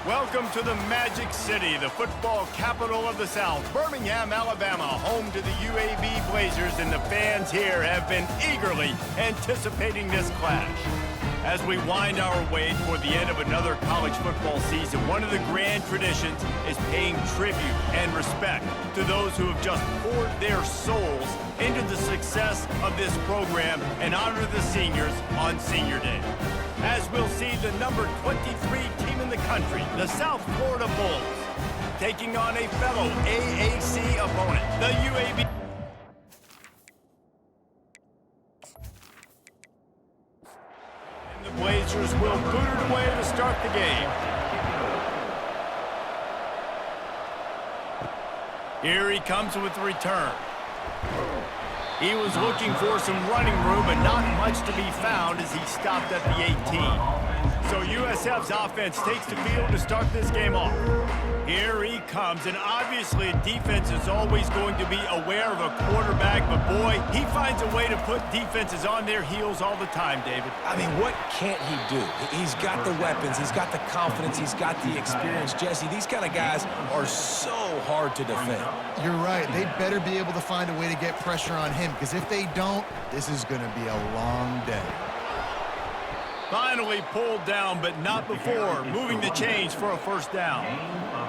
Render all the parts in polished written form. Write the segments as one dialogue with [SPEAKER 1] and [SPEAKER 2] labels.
[SPEAKER 1] Welcome to the Magic City, the football capital of the South, Birmingham, Alabama, home to the UAB Blazers, and the fans here have been eagerly anticipating this clash. As we wind our way toward the end of another college football season, one of the grand traditions is paying tribute and respect to those who have just poured their souls into the success of this program and honor the seniors on Senior Day. As we'll see the number 23 team in the country, the South Florida Bulls, taking on a fellow AAC opponent, the UAB. And the Blazers will boot it away to start the game. Here he comes with the return. He was looking for some running room, but not much to be found as he stopped at the 18. So USF's offense takes the field to start this game off. Here he comes, and obviously defense is always going to be aware of a quarterback, but boy, he finds a way to put defenses on their heels all the time, David.
[SPEAKER 2] I mean, what can't he do? He's got the weapons, he's got the confidence, he's got the experience. Jesse, these kind of guys are so hard to defend.
[SPEAKER 3] You're right. They better be able to find a way to get pressure on him, because if they don't, this is going to be a long day.
[SPEAKER 1] Finally pulled down, but not before moving the chains for a first down.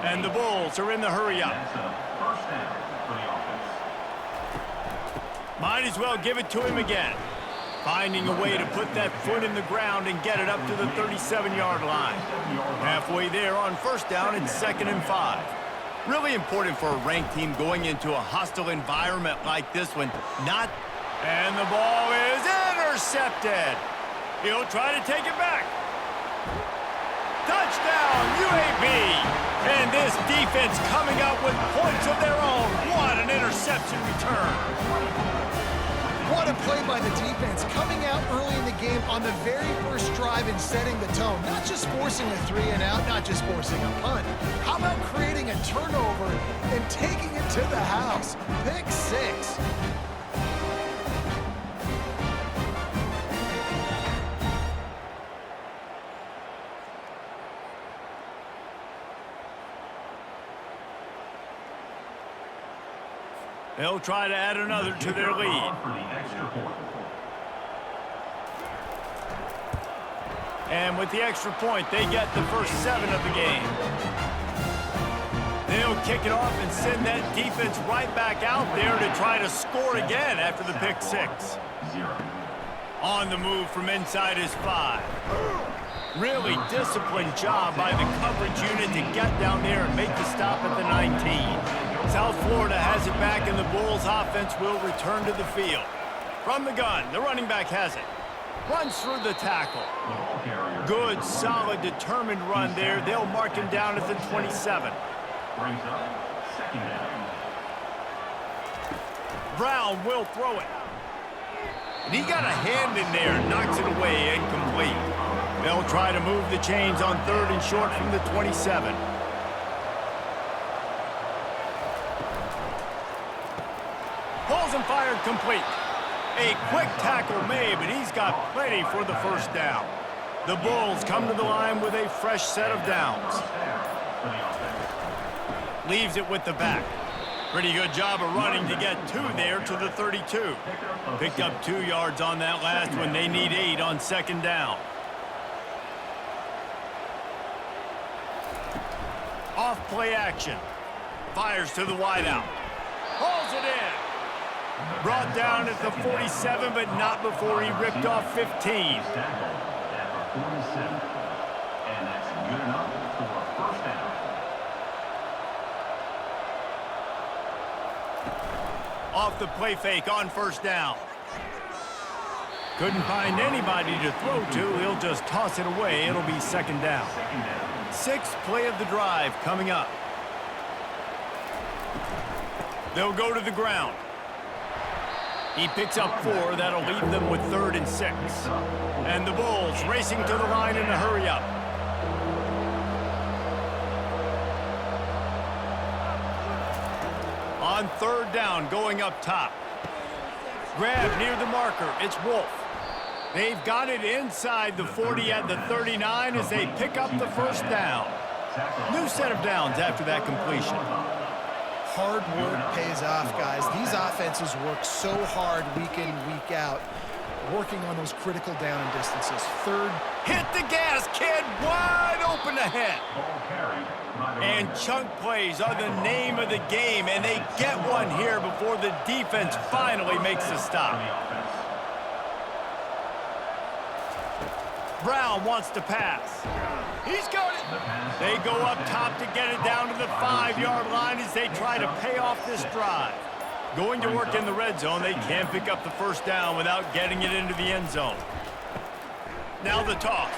[SPEAKER 1] And the Bulls are in the hurry-up. Might as well give it to him again. Finding a way to put that foot in the ground and get it up to the 37-yard line. Halfway there on first down and 2nd and 5. Really important for a ranked team going into a hostile environment like this one. And the ball is intercepted. He'll try to take it back. Touchdown, UAB! And this defense coming up with points of their own. What an interception return.
[SPEAKER 3] What a play by the defense, coming out early in the game on the very first drive and setting the tone. Not just forcing a 3-and-out, not just forcing a punt. How about creating a turnover and taking it to the house? Pick 6.
[SPEAKER 1] They'll try to add another to their lead. And with the extra point, they get the first 7 of the game. They'll kick it off and send that defense right back out there to try to score again after the pick 6. On the move from inside his 5. Really disciplined job by the coverage unit to get down there and make the stop at the 19. South Florida has it back, and the Bulls offense will return to the field. From the gun, the running back has it. Runs through the tackle. Good, solid, determined run there. They'll mark him down at the 27. Brown will throw it. And he got a hand in there and knocks it away, incomplete. They'll try to move the chains on 3rd and short from the 27. Balls and fired complete. A quick tackle made, but he's got plenty for the first down. The Bulls come to the line with a fresh set of downs. Leaves it with the back. Pretty good job of running to get 2 there to the 32. Picked up 2 yards on that last one. They need 8 on 2nd down. Off play action. Fires to the wideout. Hauls it in. Brought down at the 47, but not before he ripped off 15. Off the play fake on first down. Couldn't find anybody to throw to. He'll just toss it away. It'll be 2nd down. 6th play of the drive coming up. They'll go to the ground. He picks up 4. That'll leave them with 3rd and 6. And the Bulls racing to the line in a hurry-up. On 3rd down, going up top. Grab near the marker. It's Wolf. They've got it inside the 40 at the 39 as they pick up the first down. New set of downs after that completion.
[SPEAKER 3] Hard work pays off, guys. These offenses work so hard week in, week out, working on those critical down and distances. Third.
[SPEAKER 1] Hit the gas, kid. Wide open ahead. And chunk plays are the name of the game, and they get one here before the defense finally makes a stop. Brown wants to pass. He's got it. They go up top to get it down to the 5-yard line as they try to pay off this drive. Going to work in the red zone, they can't pick up the first down without getting it into the end zone. Now the toss.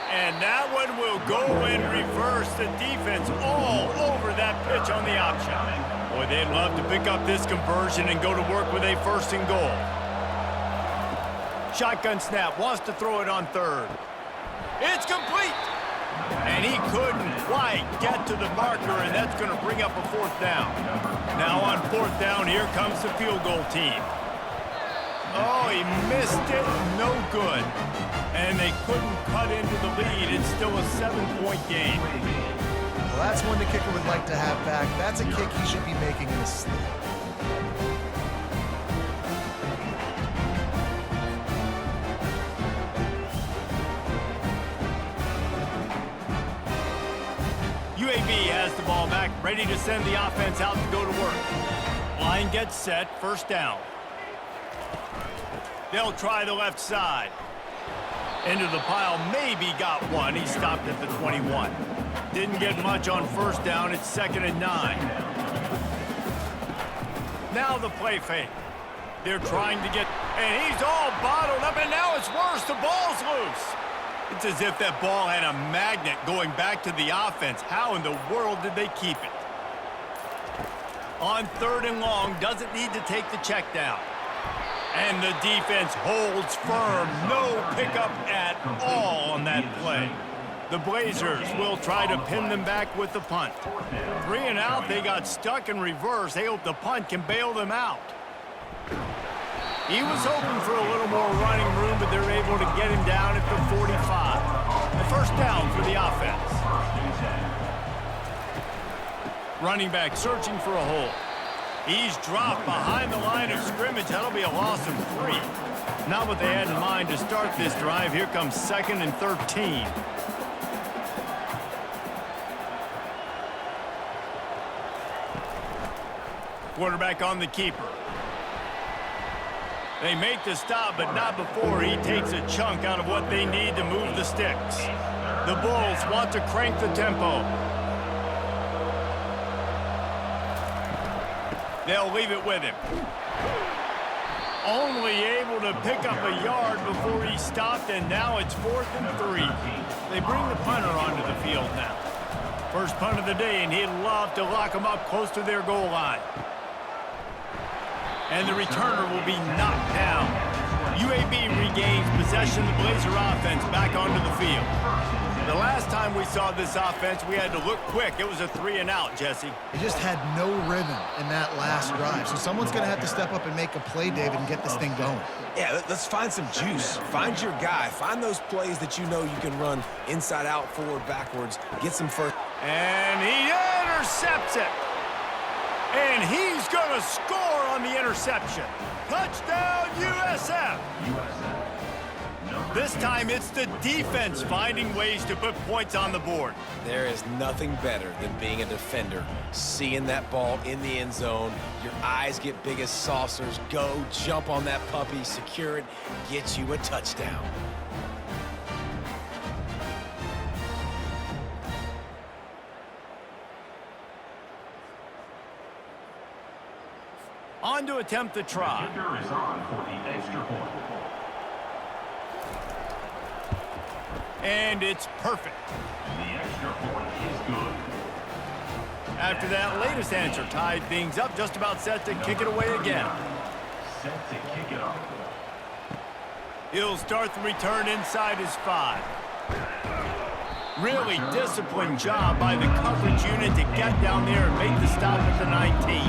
[SPEAKER 1] And that one will go in reverse. The defense all over that pitch on the option. Boy, they'd love to pick up this conversion and go to work with a first and goal. Shotgun snap, wants to throw it on third. It's complete. And he couldn't quite get to the marker, and that's going to bring up a fourth down. Now on fourth down, here comes the field goal team. Oh, he missed it. No good. And they couldn't cut into the lead. It's still a 7-point game.
[SPEAKER 3] Well, that's one the kicker would like to have back. That's a kick he should be making in his sleep.
[SPEAKER 1] UAB has the ball back, ready to send the offense out to go to work. Line gets set, first down. They'll try the left side. Into the pile, maybe got one. He stopped at the 21. Didn't get much on first down. It's 2nd and 9. Now the play fake. They're trying to get, and he's all bottled up, and now it's worse. The ball's loose. It's as if that ball had a magnet going back to the offense. How in the world did they keep it? On 3rd and long, doesn't need to take the check down. And the defense holds firm. No pickup at all on that play. The Blazers will try to pin them back with the punt. 3 and out, they got stuck in reverse. They hope the punt can bail them out. He was hoping for a little more running room, but they're able to get him down at the 45. The first down for the offense. Running back searching for a hole. He's dropped behind the line of scrimmage. That'll be a loss of 3. Not what they had in mind to start this drive. Here comes 2nd and 13. Quarterback on the keeper. They make the stop, but not before he takes a chunk out of what they need to move the sticks. The Bulls want to crank the tempo. They'll leave it with him. Only able to pick up a yard before he stopped, and now it's 4th and 3. They bring the punter onto the field now. First punt of the day, and he'd love to lock them up close to their goal line. And the returner will be knocked down. UAB regains possession of the Blazer offense back onto the field. The last time we saw this offense, we had to look quick. It was a 3 and out, Jesse.
[SPEAKER 3] They just had no rhythm in that last drive. So someone's going to have to step up and make a play, David, and get this thing going.
[SPEAKER 2] Yeah, let's find some juice. Find your guy. Find those plays that you know you can run inside out, forward, backwards. Get some first.
[SPEAKER 1] And he intercepts it. And he's going to score on the interception. Touchdown, USF. This time it's the defense finding ways to put points on the board.
[SPEAKER 2] There is nothing better than being a defender. Seeing that ball in the end zone, your eyes get big as saucers. Go, jump on that puppy, secure it, get you a touchdown.
[SPEAKER 1] On to attempt the try.
[SPEAKER 4] Kicker is on for the extra point.
[SPEAKER 1] And it's perfect.
[SPEAKER 4] The extra point is good.
[SPEAKER 1] After that latest answer tied things up, just about set to kick it away again.
[SPEAKER 4] Set to kick it off.
[SPEAKER 1] He'll start the return inside his 5. Really disciplined job by the coverage unit to get down there and make the stop at the 19.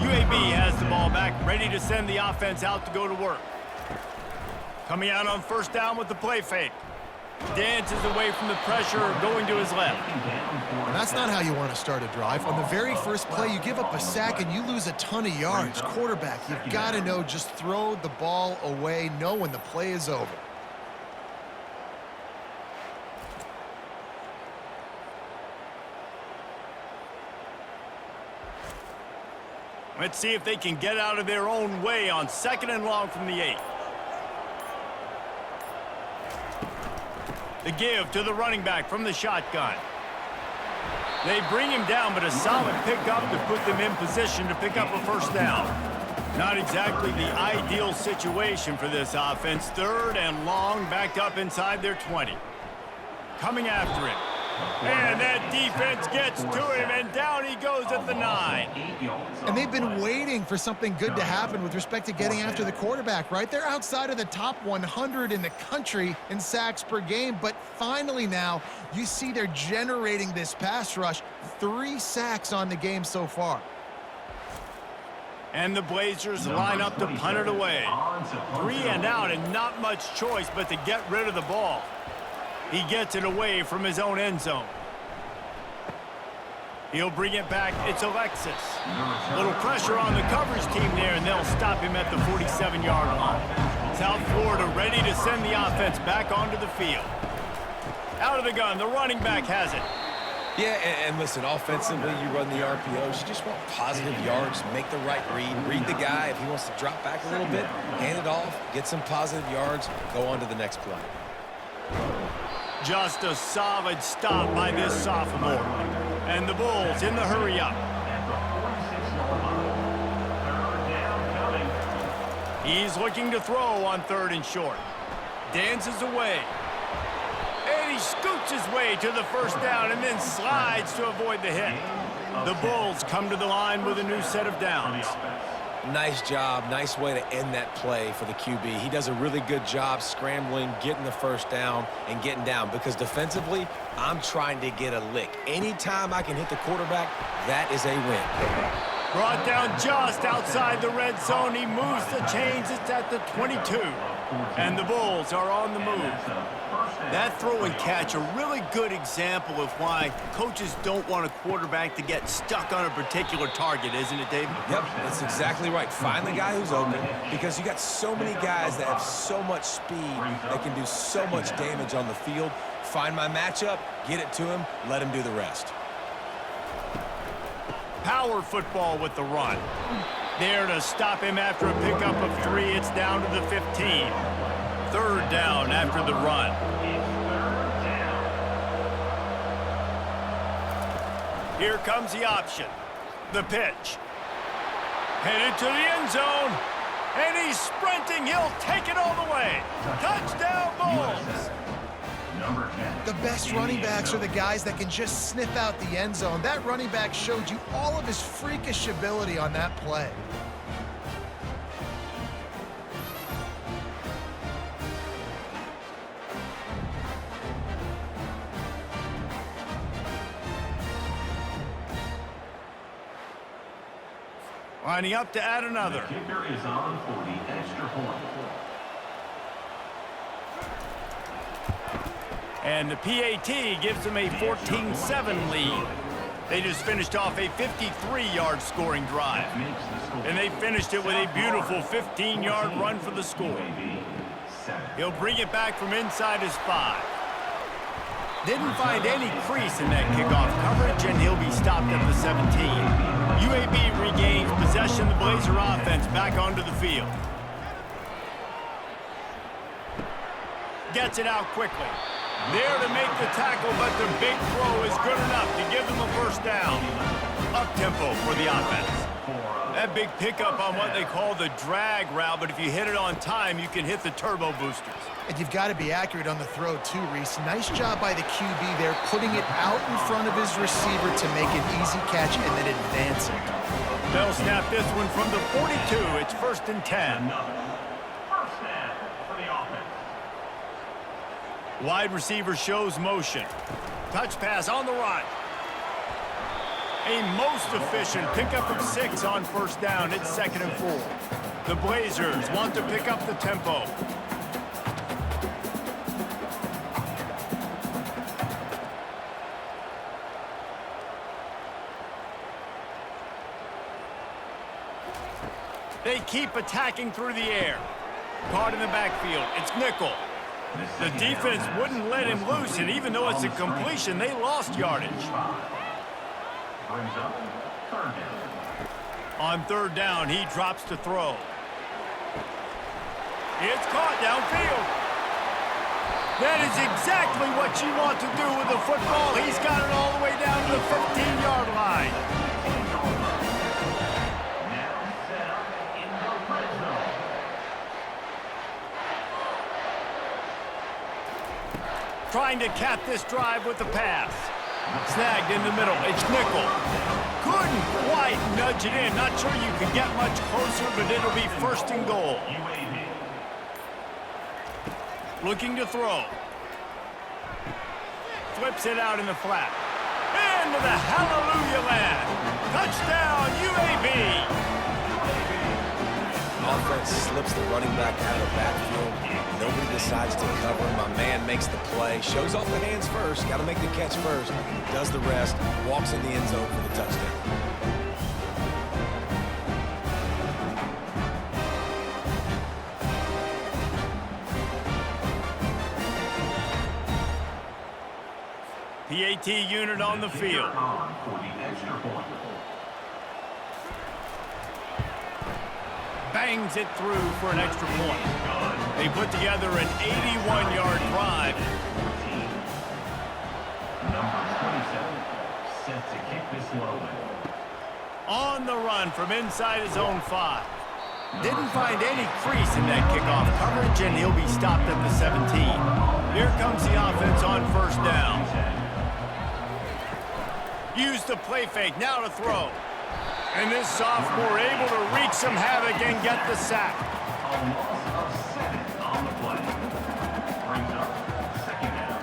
[SPEAKER 1] UAB has the ball back, ready to send the offense out to go to work. Coming out on first down with the play fake. Dances away from the pressure, going to his left.
[SPEAKER 3] And that's not how you want to start a drive. On the very first play, you give up a sack and you lose a ton of yards. Quarterback, you've got to know, just throw the ball away, know when the play is over.
[SPEAKER 1] Let's see if they can get out of their own way on 2nd and long from the 8. The give to the running back from the shotgun. They bring him down, but a solid pickup to put them in position to pick up a first down. Not exactly the ideal situation for this offense. 3rd and long, backed up inside their 20. Coming after him. And that defense gets to him, and down he goes at the 9.
[SPEAKER 3] And they've been waiting for something good to happen with respect to getting after the quarterback, right? They're outside of the top 100 in the country in sacks per game, but finally now you see they're generating this pass rush. 3 sacks on the game so far.
[SPEAKER 1] And the Blazers line up to punt it away. 3 and out, and not much choice but to get rid of the ball. He gets it away from his own end zone. He'll bring it back. It's Alexis. A little pressure on the coverage team there, and they'll stop him at the 47-yard line. South Florida ready to send the offense back onto the field. Out of the gun, the running back has it.
[SPEAKER 2] Yeah, and listen, offensively, you run the RPOs. You just want positive yards, make the right read the guy. If he wants to drop back a little bit, hand it off, get some positive yards, go on to the next play.
[SPEAKER 1] Just a solid stop by this sophomore. And the Bulls in the hurry-up. He's looking to throw on 3rd and short. Dances away. And he scoots his way to the first down and then slides to avoid the hit. The Bulls come to the line with a new set of downs.
[SPEAKER 2] Nice job. Nice way to end that play for the QB. He does a really good job scrambling, getting the first down, and getting down. Because defensively, I'm trying to get a lick. Anytime I can hit the quarterback, that is a win.
[SPEAKER 1] Brought down just outside the red zone. He moves the chains. It's at the 22. And the Bulls are on the move. That throw and catch, a really good example of why coaches don't want a quarterback to get stuck on a particular target, isn't it, David?
[SPEAKER 2] Yep, that's exactly right. Find the guy who's open, because you got so many guys that have so much speed that can do so much damage on the field. Find my matchup, get it to him, let him do the rest.
[SPEAKER 1] Power football with the run. There to stop him after a pickup of 3. It's down to the 15. 3rd down after the run. Here comes the option. The pitch. Headed to the end zone. And he's sprinting. He'll take it all the way. Touchdown, Bulls.
[SPEAKER 3] The best running backs are the guys that can just sniff out the end zone. That running back showed you all of his freakish ability on that play.
[SPEAKER 1] Lining up to add another.
[SPEAKER 4] The kicker is on for the extra point.
[SPEAKER 1] And the PAT gives them a 14-7 lead. They just finished off a 53-yard scoring drive. And they finished it with a beautiful 15-yard run for the score. He'll bring it back from inside his 5. Didn't find any crease in that kickoff coverage, and he'll be stopped at the 17. UAB regains possession of the Blazer offense back onto the field. Gets it out quickly. There to make the tackle, but the big throw is good enough to give them a first down. Up-tempo for the offense. That big pickup on what they call the drag route, but if you hit it on time, you can hit the turbo boosters.
[SPEAKER 3] And you've got to be accurate on the throw too, Reese. Nice job by the QB there, putting it out in front of his receiver to make an easy catch and then advance it.
[SPEAKER 1] They'll snap this one from the 42. It's 1st and 10.
[SPEAKER 4] First down for the offense.
[SPEAKER 1] Wide receiver shows motion. Touch pass on the run. A most efficient pickup of 6 on first down. It's 2nd and 4. The Blazers want to pick up the tempo. They keep attacking through the air. Caught in the backfield. It's nickel. The defense wouldn't let him loose, and even though it's a completion, they lost yardage.
[SPEAKER 4] Brings up third down.
[SPEAKER 1] On third down, he drops to throw. It's caught downfield. That is exactly what you want to do with the football. He's got it all the way down to the 15-yard line.
[SPEAKER 4] Now set up in the red zone.
[SPEAKER 1] Trying to cap this drive with the pass. Snagged in the middle. It's nickel. Couldn't quite nudge it in. Not sure you could get much closer, but it'll be first and goal.
[SPEAKER 4] UAB.
[SPEAKER 1] Looking to throw. Flips it out in the flat. Into the hallelujah land. Touchdown, UAB.
[SPEAKER 2] Offense slips the running back out of the backfield. Nobody decides to cover him. My man makes the play. Shows off the hands first. Got to make the catch first. Does the rest. Walks in the end zone for the touchdown.
[SPEAKER 1] PAT unit on the field.
[SPEAKER 4] On for the extra point.
[SPEAKER 1] Bangs it through for an extra point. They put together an 81-yard drive.
[SPEAKER 4] 14. Number 27 set to kick this one.
[SPEAKER 1] On the run from inside his own 5. Didn't find any crease in that kickoff coverage, and he'll be stopped at the 17. Here comes the offense on first down. Use the play fake, now to throw. And this sophomore able to wreak some havoc and get the sack.
[SPEAKER 4] A loss of 7 on the play. Brings up second down.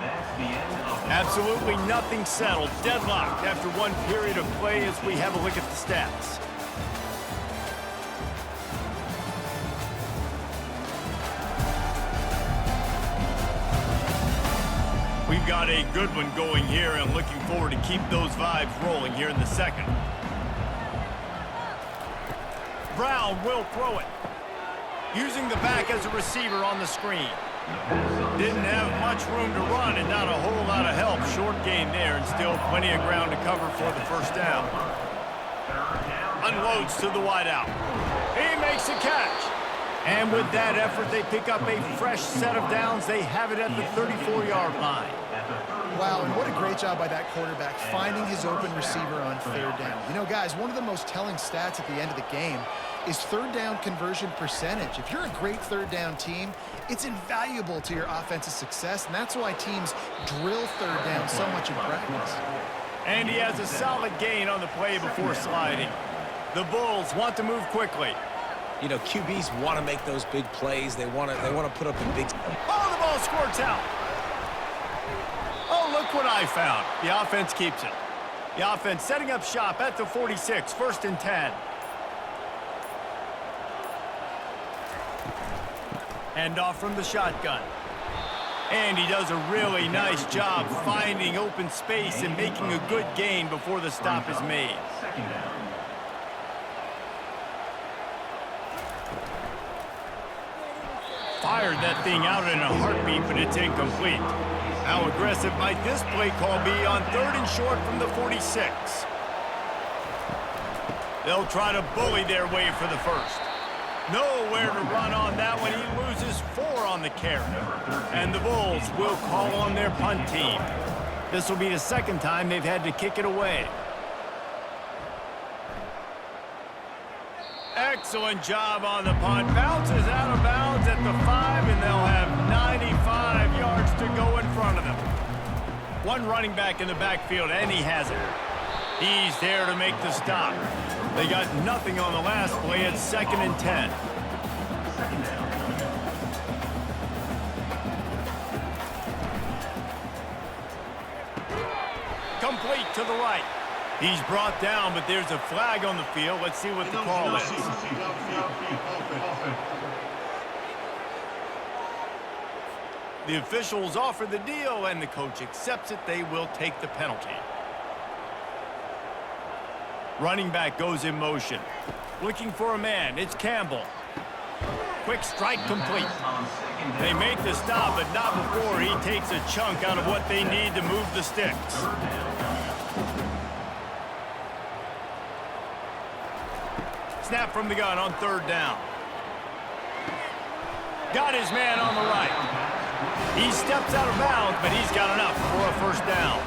[SPEAKER 4] That's the end of
[SPEAKER 1] Absolutely nothing settled. Deadlocked after one period of play as we have a look at the stats. We've got a good one going here and looking forward to keep those vibes rolling here in the second. Brown will throw it. Using the back as a receiver on the screen. Didn't have much room to run and not a whole lot of help. Short gain there and still plenty of ground to cover for the first down. Unloads to the wideout. He makes a catch. And with that effort, they pick up a fresh set of downs. They have it at the 34-yard line.
[SPEAKER 3] Wow, and what a great job by that quarterback finding his open receiver on third down. You know, guys, one of the most telling stats at the end of the game is third down conversion percentage. If you're a great third down team, it's invaluable to your offensive success, and that's why teams drill third down so much in practice.
[SPEAKER 1] And he has a solid gain on the play before sliding. The Bulls want to move quickly.
[SPEAKER 2] You know, QBs want to make those big plays. They want to put up the big.
[SPEAKER 1] Oh, the ball squirts out. Oh, look what I found. The offense keeps it. The offense setting up shop at the 46, first and 10. Hand off from the shotgun. And he does a really nice job finding open space and making a good gain before the stop is made.
[SPEAKER 4] second down.
[SPEAKER 1] Fired that thing out in a heartbeat, but it's incomplete. How aggressive might this play call be on third and short from the 46? They'll try to bully their way for the first. Nowhere to run on that one. He loses 4 on the carry. And the Bulls will call on their punt team. This will be the second time they've had to kick it away. Excellent job on the punt. Bounces out of bounds at the 5, and they'll have 95 yards to go in front of them. One running back in the backfield, and he has it. He's there to make the stop. They got nothing on the last play. It's second and 10.
[SPEAKER 4] Second down.
[SPEAKER 1] Complete to the right. He's brought down, but there's a flag on the field. Let's see what the call is. The officials offer the deal, and the coach accepts it. They will take the penalty. Running back goes in motion. Looking for a man. It's Campbell. Quick strike complete. They make the stop, but not before he takes a chunk out of what they need to move the sticks. Snap from the gun on third down. Got his man on the right. He steps out of bounds, but he's got enough for a first down.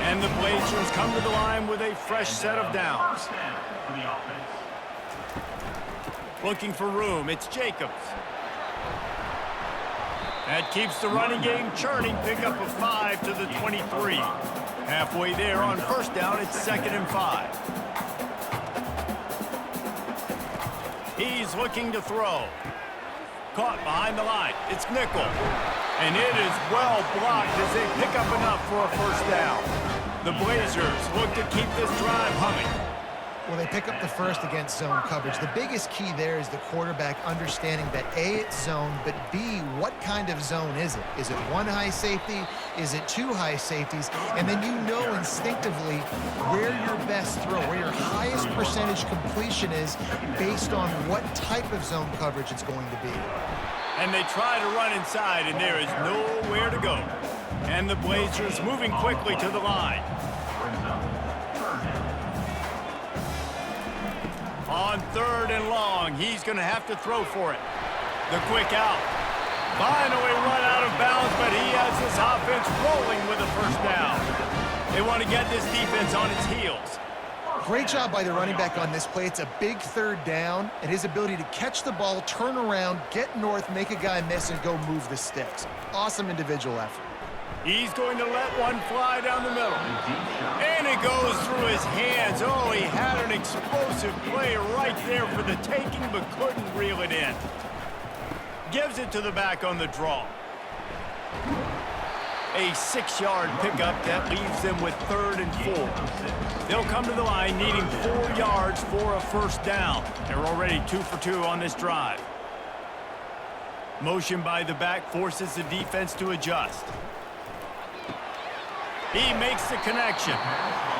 [SPEAKER 1] And the Blazers come to the line with a fresh set of downs. Looking for room, it's Jacobs. That keeps the running game churning. Pick up a 5 to the 23. Halfway there on first down, it's 2nd and 5. He's looking to throw. Caught behind the line. It's Nickel. And it is well blocked as they pick up enough for a first down. The Blazers look to keep this drive humming.
[SPEAKER 3] Well, they pick up the first against zone coverage. The biggest key there is the quarterback understanding that A, it's zone, but B, what kind of zone is it? Is it one high safety? Is it two high safeties? And then you know instinctively where your best throw, where your highest percentage completion is based on what type of zone coverage it's going to be.
[SPEAKER 1] And they try to run inside, and there is nowhere to go. And the Blazers moving quickly to the line. On third and long, he's going to have to throw for it. The quick out. Finally run out of bounds, but he has this offense rolling with a first down. They want to get this defense on its heels.
[SPEAKER 3] Great job by the running back on this play. It's a big third down, and his ability to catch the ball, turn around, get north, make a guy miss, and go move the sticks. Awesome individual effort.
[SPEAKER 1] He's going to let one fly down the middle. And it goes through his hands. Oh, he had an explosive play right there for the taking, but couldn't reel it in. Gives it to the back on the draw. A 6-yard pickup that leaves them with 3rd and 4. They'll come to the line needing 4 yards for a first down. They're already 2 for 2 on this drive. Motion by the back forces the defense to adjust. He makes the connection.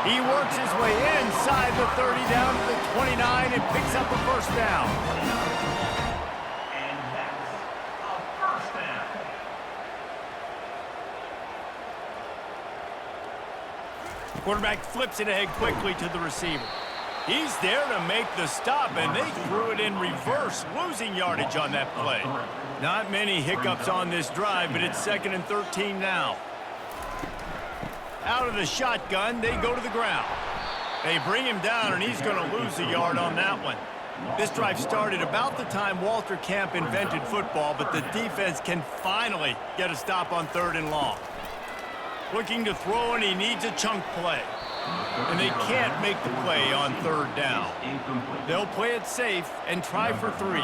[SPEAKER 1] He works his way inside the 30 down to the 29 and picks up a first down.
[SPEAKER 4] And that's a first down.
[SPEAKER 1] Quarterback flips it ahead quickly to the receiver. He's there to make the stop, and they threw it in reverse, losing yardage on that play. Not many hiccups on this drive, but it's 2nd and 13 now. Out of the shotgun, they go to the ground. They bring him down, and he's going to lose a yard on that one. This drive started about the time Walter Camp invented football, but the defense can finally get a stop on 3rd and long. Looking to throw, and he needs a chunk play. And they can't make the play on 3rd down. They'll play it safe and try for 3.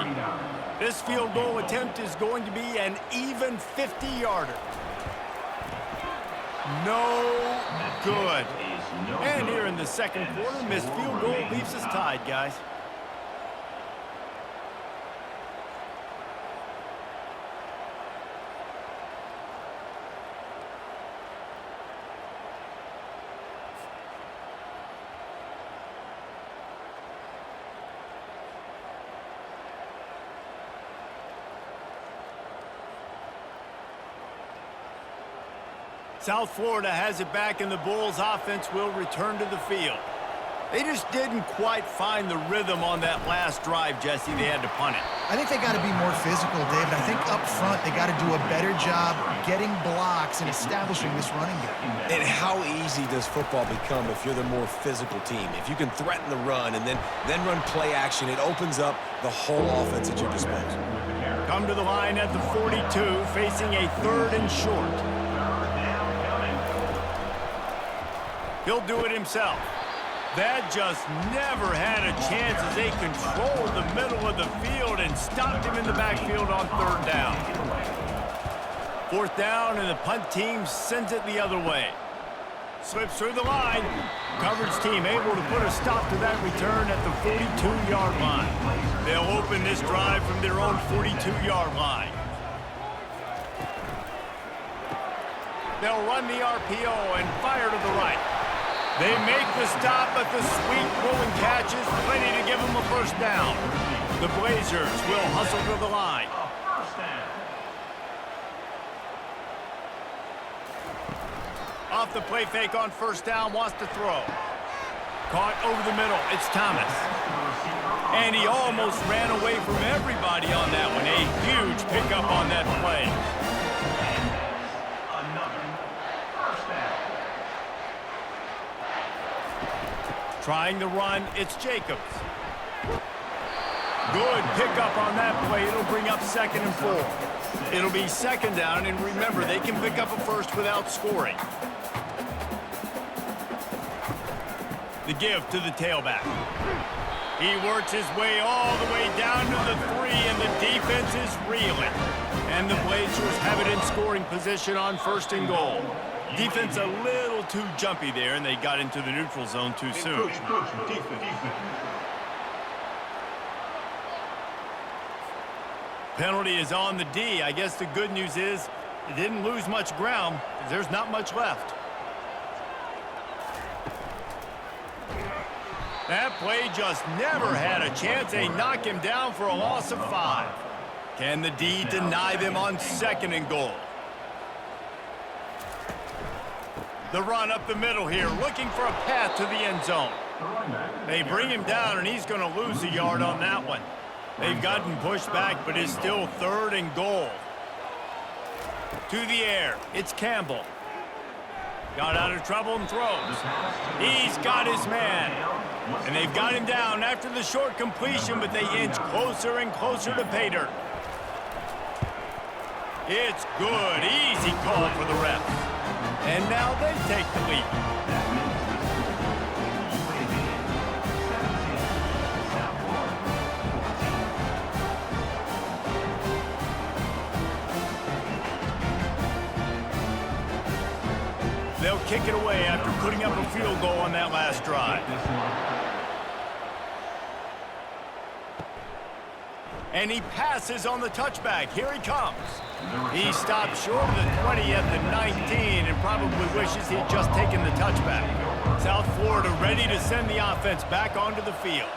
[SPEAKER 1] This field goal attempt is going to be an even 50-yarder. No good. And here in the second quarter, missed field goal leaves us tied, guys. South Florida has it back, and the Bulls offense will return to the field. They just didn't quite find the rhythm on that last drive, Jesse. They had to punt it.
[SPEAKER 3] I think they got to be more physical, David. I think up front they got to do a better job getting blocks and establishing this running game.
[SPEAKER 2] And how easy does football become if you're the more physical team? If you can threaten the run and then run play action, it opens up the whole offense at your disposal.
[SPEAKER 1] Come to the line at the 42, facing a 3rd and short. He'll do it himself. That just never had a chance as they controlled the middle of the field and stopped him in the backfield on 3rd down. 4th down, and the punt team sends it the other way. Slips through the line. Coverage team able to put a stop to that return at the 42-yard line. They'll open this drive from their own 42-yard line. They'll run the RPO and fire to the right. They make the stop, but the sweet rolling catch is plenty to give them a first down. The Blazers will hustle to the line.
[SPEAKER 4] First down.
[SPEAKER 1] Off the play fake on first down, wants to throw. Caught over the middle, it's Thomas. And he almost ran away from everybody on that one. A huge pickup on that play.
[SPEAKER 4] Another first down.
[SPEAKER 1] Trying the run, it's Jacobs. Good pickup on that play. It'll bring up 2nd and 4. It'll be 2nd down, and remember, they can pick up a first without scoring. The give to the tailback. He works his way all the way down to the 3, and the defense is reeling. And the Blazers have it in scoring position on 1st and goal. Defense a little too jumpy there, and they got into the neutral zone too soon. Penalty is on the D. I guess the good news is it didn't lose much ground. There's not much left. That play just never had a chance. They knock him down for a loss of 5. Can the D deny them on 2nd and goal? The run up the middle here, looking for a path to the end zone. They bring him down, and he's going to lose a yard on that one. They've gotten pushed back, but it's still 3rd and goal. To the air, it's Campbell. Got out of trouble and throws. He's got his man. And they've got him down after the short completion, but they inch closer and closer to pay dirt. It's good. Easy call for the refs. And now they take the lead. They'll kick it away after putting up a field goal on that last drive. And he passes on the touchback. Here he comes. He stopped short of the 20 at the 19 and probably wishes he'd just taken the touchback. South Florida ready to send the offense back onto the field.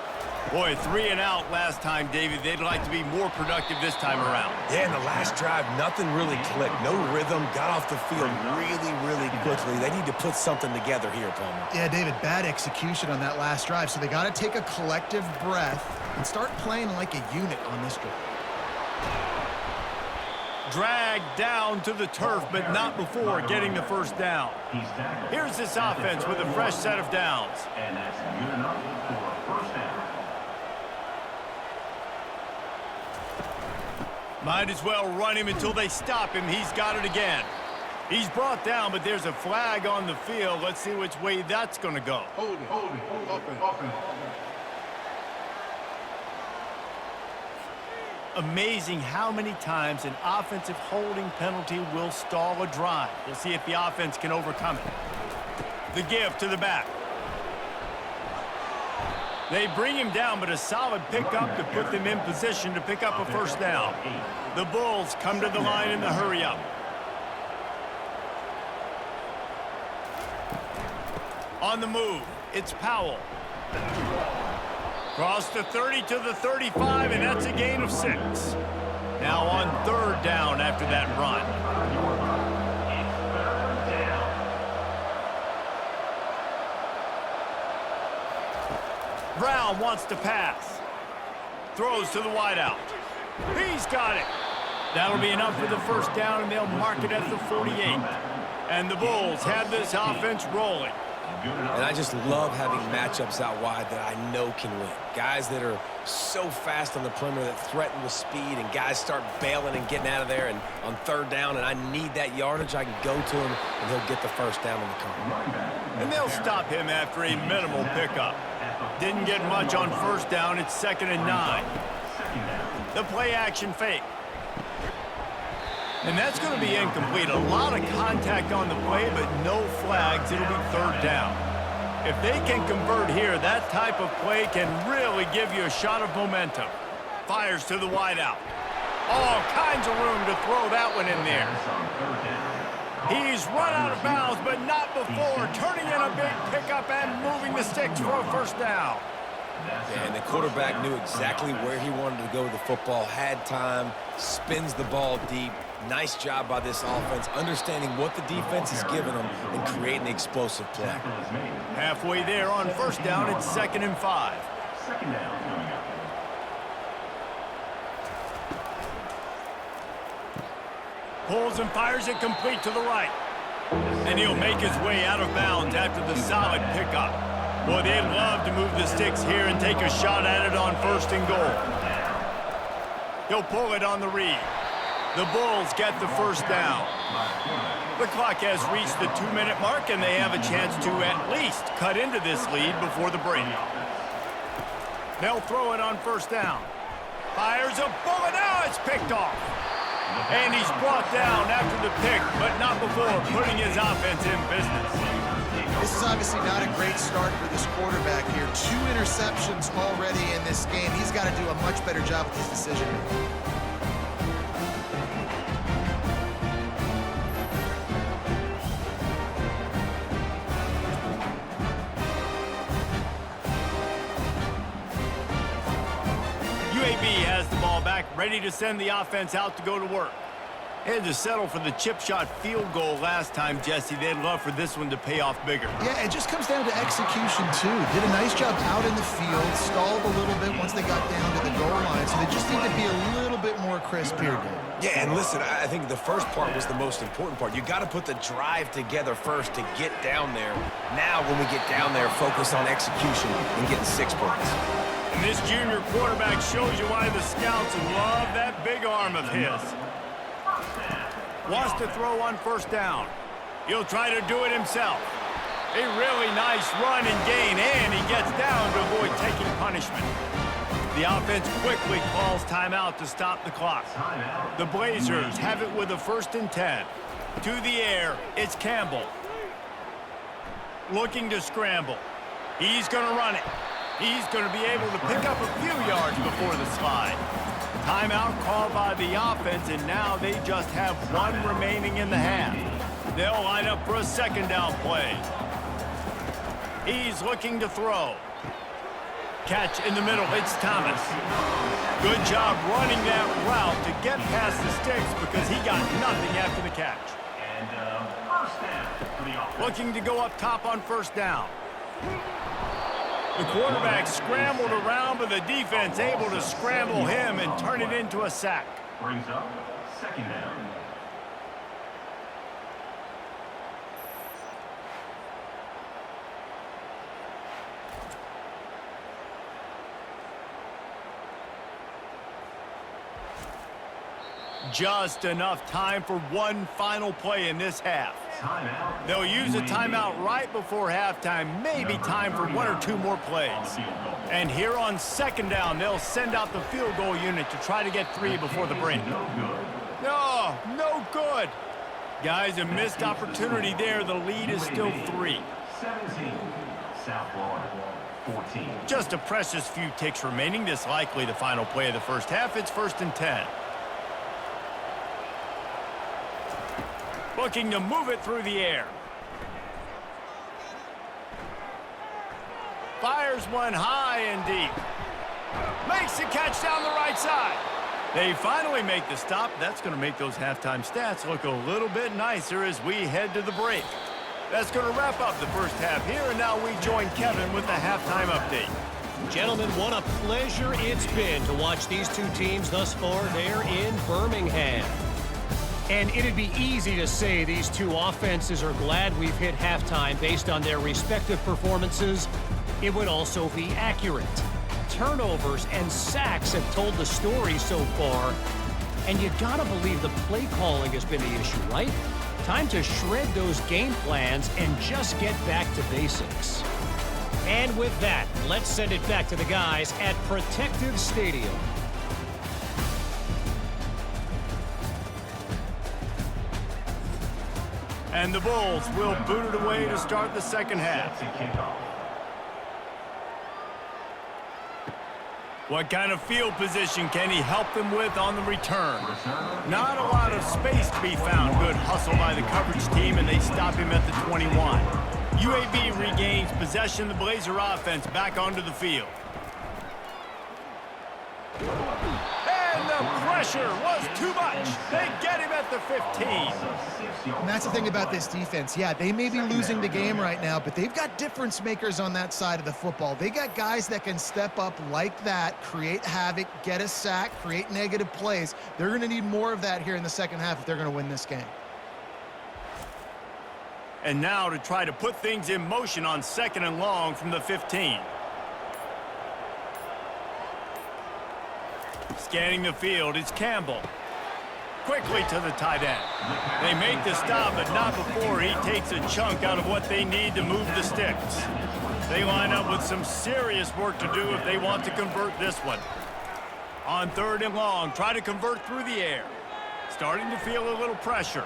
[SPEAKER 1] Boy, 3 and out last time, David. They'd like to be more productive this time around.
[SPEAKER 2] Yeah, in the last drive, nothing really clicked. No rhythm, got off the field really quickly. They need to put something together here, Palmer.
[SPEAKER 3] Yeah, David, bad execution on that last drive, so they got to take a collective breath and start playing like a unit on this drive.
[SPEAKER 1] Dragged down to the turf, but not before getting the first down. Here's this offense with a fresh set of downs.
[SPEAKER 4] And that's good enough for a first down.
[SPEAKER 1] Might as well run him until they stop him. He's got it again. He's brought down, but there's a flag on the field. Let's see which way that's going to go.
[SPEAKER 4] Hold it.
[SPEAKER 1] Amazing how many times an offensive holding penalty will stall a drive. We'll see if the offense can overcome it. The give to the back. They bring him down, but a solid pickup to put them in position to pick up a first down. The Bulls come to the line in the hurry-up. On the move, it's Powell. Cross the 30 to the 35, and that's a gain of 6. Now on 3rd down after that run. Brown wants to pass. Throws to the wideout. He's got it. That'll be enough for the first down, and they'll mark it at the 48. And the Bulls have this offense rolling.
[SPEAKER 2] And I just love having matchups out wide that I know can win. Guys that are so fast on the perimeter that threaten with speed, and guys start bailing and getting out of there. And on 3rd down, and I need that yardage, I can go to him, and he'll get the first down on the corner.
[SPEAKER 1] And they'll stop him after a minimal pickup. Didn't get much on 1st down. It's 2nd and 9. The play action fake. And that's going to be incomplete. A lot of contact on the play, but no flags. It'll be 3rd down. If they can convert here, that type of play can really give you a shot of momentum. Fires to the wideout. All kinds of room to throw that one in there. He's run out of bounds, but not before turning in a big pickup and moving the sticks for a first down.
[SPEAKER 2] Yeah, and the quarterback knew exactly where he wanted to go with the football, had time, spins the ball deep. Nice job by this offense, understanding what the defense is giving them and creating an explosive play.
[SPEAKER 1] Halfway there on first down, it's 2nd and 5.
[SPEAKER 4] Second down coming up.
[SPEAKER 1] Pulls and fires it complete to the right. And he'll make his way out of bounds after the solid pickup. Boy, they'd love to move the sticks here and take a shot at it on 1st and goal. He'll pull it on the read. The Bulls get the first down. The clock has reached the 2-minute mark, and they have a chance to at least cut into this lead before the break. They'll throw it on 1st down. Fires a bullet. Now it's picked off. And he's brought down after the pick, but not before putting his offense in business.
[SPEAKER 3] This is obviously not a great start for this quarterback here. 2 interceptions already in this game. He's got to do a much better job with his decision.
[SPEAKER 1] UAB has the ball back, ready to send the offense out to go to work. Had to settle for the chip shot field goal last time, Jesse. They'd love for this one to pay off bigger.
[SPEAKER 3] Yeah, it just comes down to execution, too. Did a nice job out in the field, stalled a little bit once they got down to the goal line, so they just need to be a little bit more crisp here.
[SPEAKER 2] Yeah, and listen, I think the first part was the most important part. You got to put the drive together first to get down there. Now, when we get down there, focus on execution and getting 6 points.
[SPEAKER 1] And this junior quarterback shows you why the scouts love that big arm of his. Wants to throw on 1st down. He'll try to do it himself. A really nice run and gain, and he gets down to avoid taking punishment. The offense quickly calls timeout to stop the clock. The Blazers have it with a 1st and 10. To the air, it's Campbell. Looking to scramble. He's going to run it. He's going to be able to pick up a few yards before the slide. Timeout called by the offense, and now they just have 1 remaining in the half. They'll line up for a 2nd down play. He's looking to throw. Catch in the middle, it's Thomas. Good job running that route to get past the sticks because he got nothing after the catch.
[SPEAKER 4] And first down for the offense.
[SPEAKER 1] Looking to go up top on 1st down. The quarterback scrambled around, but the defense able to scramble him and turn it into a sack.
[SPEAKER 4] Brings up 2nd down.
[SPEAKER 1] Just enough time for 1 final play in this half.
[SPEAKER 4] Timeout.
[SPEAKER 1] They'll use a timeout right before halftime, maybe time for 1 or 2 more plays. And here on 2nd down, they'll send out the field goal unit to try to get 3 before the break. No, no good. Guys, a missed opportunity there. The lead is still 3.
[SPEAKER 4] 17. South Florida. 14.
[SPEAKER 1] Just a precious few ticks remaining. This likely the final play of the first half. It's 1st and 10. Looking to move it through the air. Fires one high and deep. Makes the catch down the right side. They finally make the stop. That's going to make those halftime stats look a little bit nicer as we head to the break. That's going to wrap up the first half here, and now we join Kevin with the halftime update.
[SPEAKER 5] Gentlemen, what a pleasure it's been to watch these 2 teams thus far there in Birmingham. And it'd be easy to say these 2 offenses are glad we've hit halftime based on their respective performances. It would also be accurate. Turnovers and sacks have told the story so far. And you gotta believe the play calling has been the issue, right? Time to shred those game plans and just get back to basics. And with that, let's send it back to the guys at Protective Stadium.
[SPEAKER 1] And the Bulls will boot it away to start the second half. What kind of field position can he help them with on the return? Not a lot of space to be found. Good hustle by the coverage team, and they stop him at the 21. UAB regains possession of the Blazer offense back onto the field. And the pressure was too much. They get him at the 15.
[SPEAKER 3] And that's the thing about this defense. Yeah, they may be losing the game right now, but they've got difference makers on that side of the football. They got guys that can step up like that, create havoc, get a sack, create negative plays. They're going to need more of that here in the second half if they're going to win this game.
[SPEAKER 1] And now to try to put things in motion on 2nd and long from the 15. Scanning the field, it's Campbell. Quickly to the tight end. They make the stop, but not before he takes a chunk out of what they need to move the sticks. They line up with some serious work to do if they want to convert this one. On 3rd and long, try to convert through the air. Starting to feel a little pressure.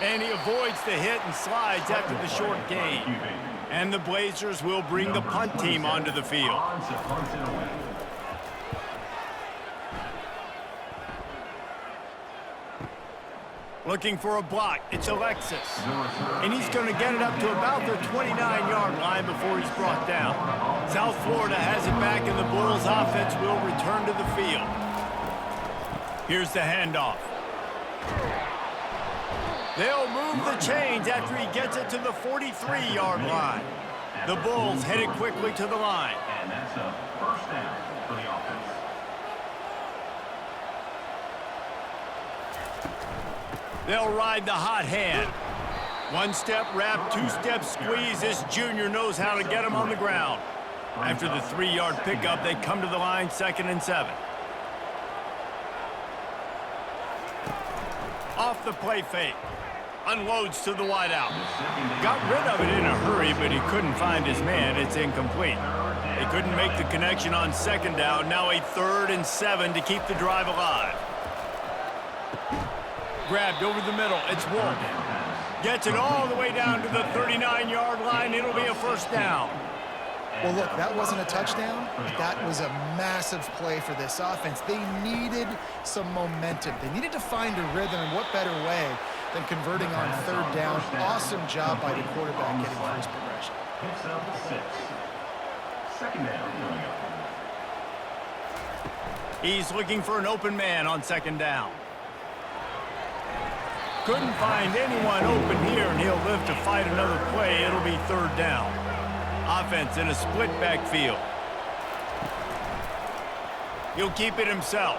[SPEAKER 1] And he avoids the hit and slides after the short gain. And the Blazers will bring the punt team onto the field. Looking for a block. It's Alexis. And he's going to get it up to about the 29-yard line before he's brought down. South Florida has it back, and the Bulls offense will return to the field. Here's the handoff. They'll move the chains after he gets it to the 43-yard line. The Bulls headed quickly to the line.
[SPEAKER 4] And that's a first down for the offense.
[SPEAKER 1] They'll ride the hot hand. 1-step wrap, 2-step squeeze. This junior knows how to get him on the ground. After the 3-yard pickup, they come to the line, 2nd and 7. Off the play fake. Unloads to the wideout. Got rid of it in a hurry, but he couldn't find his man. It's incomplete. They couldn't make the connection on 2nd down. Now a 3rd and 7 to keep the drive alive. Grabbed over the middle. It's Wolf. Gets it all the way down to the 39-yard line. It'll be a first down.
[SPEAKER 3] Well, look, that wasn't a touchdown, but that was a massive play for this offense. They needed some momentum. They needed to find a rhythm, and what better way than converting on 3rd down. Awesome job by the quarterback getting through his progression.
[SPEAKER 4] Picks up 6. 2nd down.
[SPEAKER 1] He's looking for an open man on 2nd down. Couldn't find anyone open here, and he'll live to fight another play. It'll be 3rd down. Offense in a split backfield. He'll keep it himself.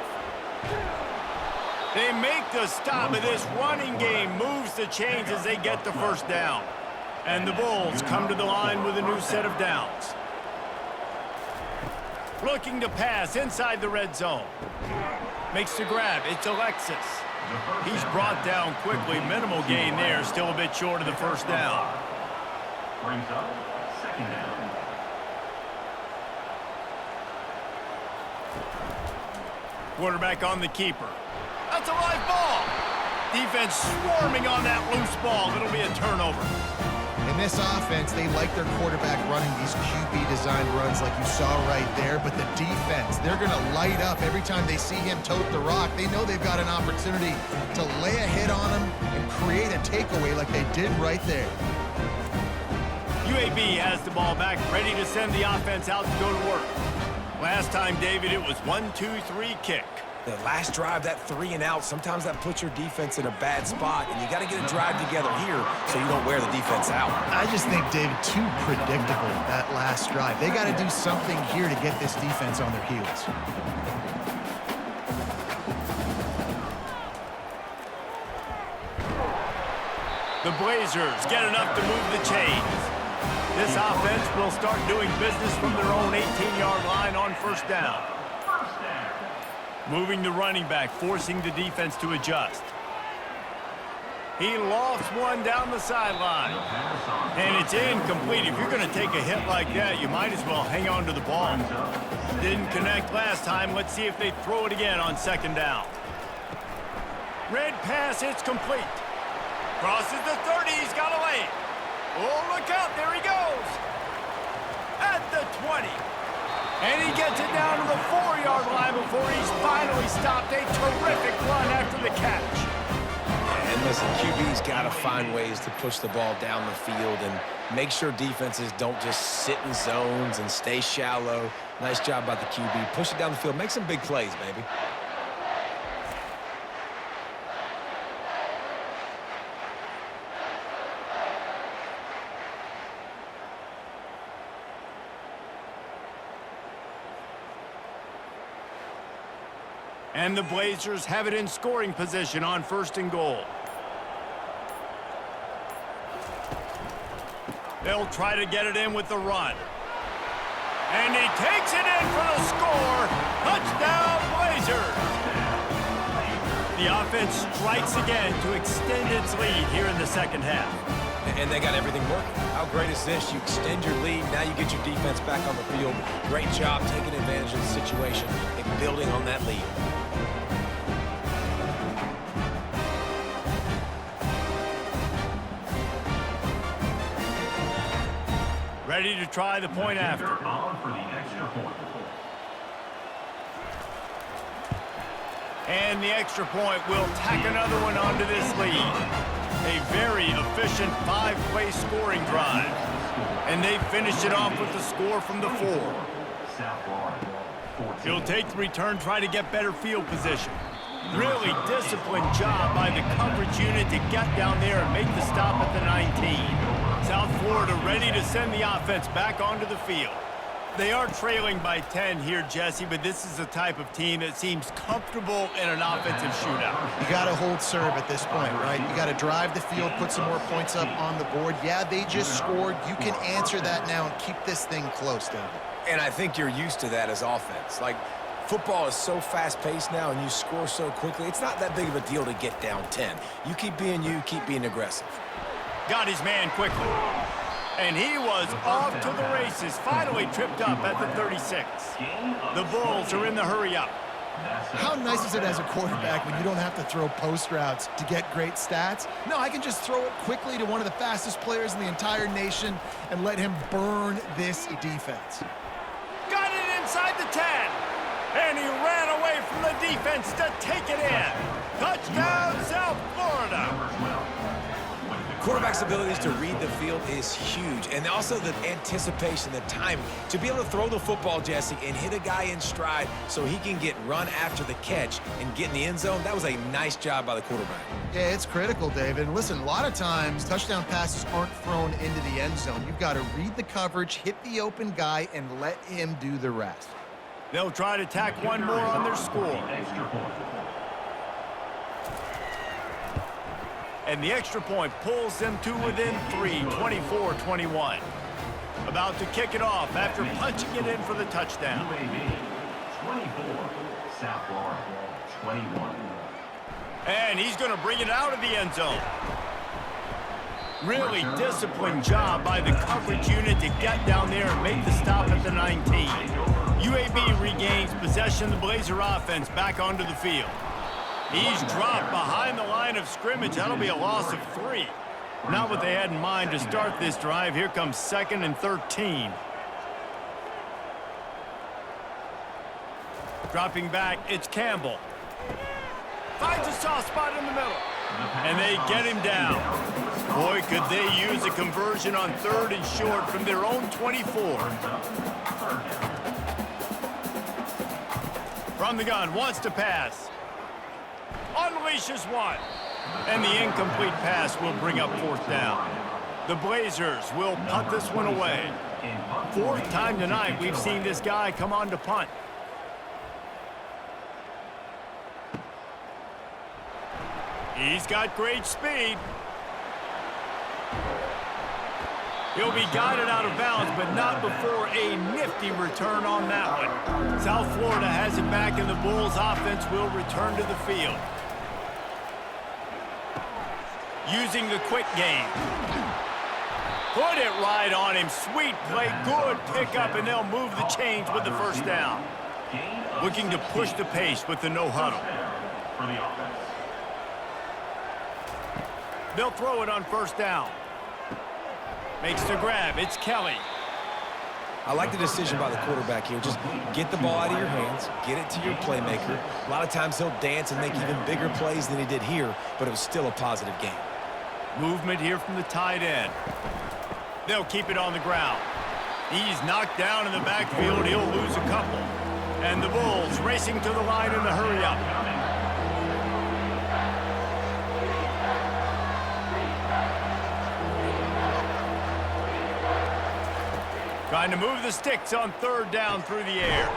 [SPEAKER 1] They make the stop, but this running game moves the chains as they get the first down. And the Bulls come to the line with a new set of downs. Looking to pass inside the red zone. Makes the grab. It's Alexis. He's brought down quickly. Minimal gain there. Still a bit short of the first down.
[SPEAKER 4] Brings up 2nd down.
[SPEAKER 1] Quarterback on the keeper. That's a live ball. Defense swarming on that loose ball. It'll be a turnover.
[SPEAKER 3] In this offense, they like their quarterback running these QB-designed runs like you saw right there, but the defense, they're going to light up every time they see him tote the rock. They know they've got an opportunity to lay a hit on him and create a takeaway like they did right there.
[SPEAKER 1] UAB has the ball back, ready to send the offense out to go to work. Last time, David, it was 1-2-3 kick.
[SPEAKER 2] The last drive, that 3 and out, sometimes that puts your defense in a bad spot, and you got to get a drive together here so you don't wear the defense out.
[SPEAKER 3] I just think, David, too predictable, that last drive. They got to do something here to get this defense on their heels.
[SPEAKER 1] The Blazers get enough to move the chains. This offense will start doing business from their own 18-yard line on 1st down. Moving the running back, forcing the defense to adjust. He lofts one down the sideline. And it's incomplete. If you're going to take a hit like that, you might as well hang on to the ball. Didn't connect last time. Let's see if they throw it again on 2nd down. Red pass, it's complete. Crosses the 30, he's got a lane. Oh, look out, there he goes. At the 20. And he gets it down to the 4-yard line before he's finally stopped. A terrific run after the catch.
[SPEAKER 2] And listen, QB's got to find ways to push the ball down the field and make sure defenses don't just sit in zones and stay shallow. Nice job by the QB. Push it down the field. Make some big plays, baby.
[SPEAKER 1] And the Blazers have it in scoring position on 1st and goal. They'll try to get it in with the run. And he takes it in for the score. Touchdown, Blazers! The offense strikes again to extend its lead here in the second half.
[SPEAKER 2] And they got everything working. How great is this? You extend your lead. Now you get your defense back on the field. Great job taking advantage of the situation and building on that lead.
[SPEAKER 1] Ready to try the point after.
[SPEAKER 4] On for the extra point.
[SPEAKER 1] And the extra point will tack another one onto this lead. A very efficient 5-play scoring drive. And they finished it off with the score from the 4.
[SPEAKER 4] South Florida. 14.
[SPEAKER 1] He'll take the return, try to get better field position. Really disciplined job by the coverage unit to get down there and make the stop at the 19. South Florida ready to send the offense back onto the field. They are trailing by 10 here, Jesse, but this is the type of team that seems comfortable in an offensive shootout.
[SPEAKER 3] You got to hold serve at this point, right? You got to drive the field, put some more points up on the board. Yeah, they just scored. You can answer that now and keep this thing close, David.
[SPEAKER 2] And I think you're used to that as offense. Like, football is so fast-paced now and you score so quickly, it's not that big of a deal to get down 10. You keep being aggressive.
[SPEAKER 1] Got his man quickly. And he was off to the races, finally tripped up at the 36. The Bulls are in the hurry-up.
[SPEAKER 3] How nice is it as a quarterback when you don't have to throw post routes to get great stats? No, I can just throw it quickly to one of the fastest players in the entire nation and let him burn this defense.
[SPEAKER 1] Got it inside the 10. And he ran away from the defense to take it in. Touchdown, South Florida.
[SPEAKER 2] Quarterback's abilities to read the field is huge. And also the anticipation, the timing. To be able to throw the football, Jesse, and hit a guy in stride so he can get run after the catch and get in the end zone, that was a nice job by the quarterback.
[SPEAKER 3] Yeah, it's critical, David. And listen, a lot of times touchdown passes aren't thrown into the end zone. You've got to read the coverage, hit the open guy, and let him do the rest.
[SPEAKER 1] They'll try to tack one more on their score. And the extra point pulls them to within 3, 24-21. About to kick it off after punching it in for the touchdown.
[SPEAKER 4] UAB 24, South Florida 21.
[SPEAKER 1] And he's going to bring it out of the end zone. Really disciplined job by the coverage unit to get down there and make the stop at the 19. UAB regains possession of the Blazer offense back onto the field. He's dropped behind the line of scrimmage. That'll be a loss of 3. Not what they had in mind to start this drive. Here comes 2nd and 13. Dropping back, it's Campbell. Finds a soft spot in the middle. And they get him down. Boy, could they use a conversion on 3rd and short from their own 24. From the gun, wants to pass. Unleashes one. And the incomplete pass will bring up 4th down. The Blazers will punt this one away. 4th time tonight we've seen this guy come on to punt. He's got great speed. He'll be guided out of bounds, but not before a nifty return on that one. South Florida has it back, and the Bulls offense will return to the field. Using the quick game. Put it right on him. Sweet play, good pickup, and they'll move the chains with the 1st down. Looking to push the pace with the no huddle. They'll throw it on 1st down. Makes the grab. It's Kelly.
[SPEAKER 2] I like the decision by the quarterback here. Just get the ball out of your hands, get it to your playmaker. A lot of times he'll dance and make even bigger plays than he did here, but it was still a positive game.
[SPEAKER 1] Movement here from the tight end. They'll keep it on the ground. He's knocked down in the backfield. He'll lose a couple. And the Bulls racing to the line in the hurry-up. Trying to move the sticks on third down through the air.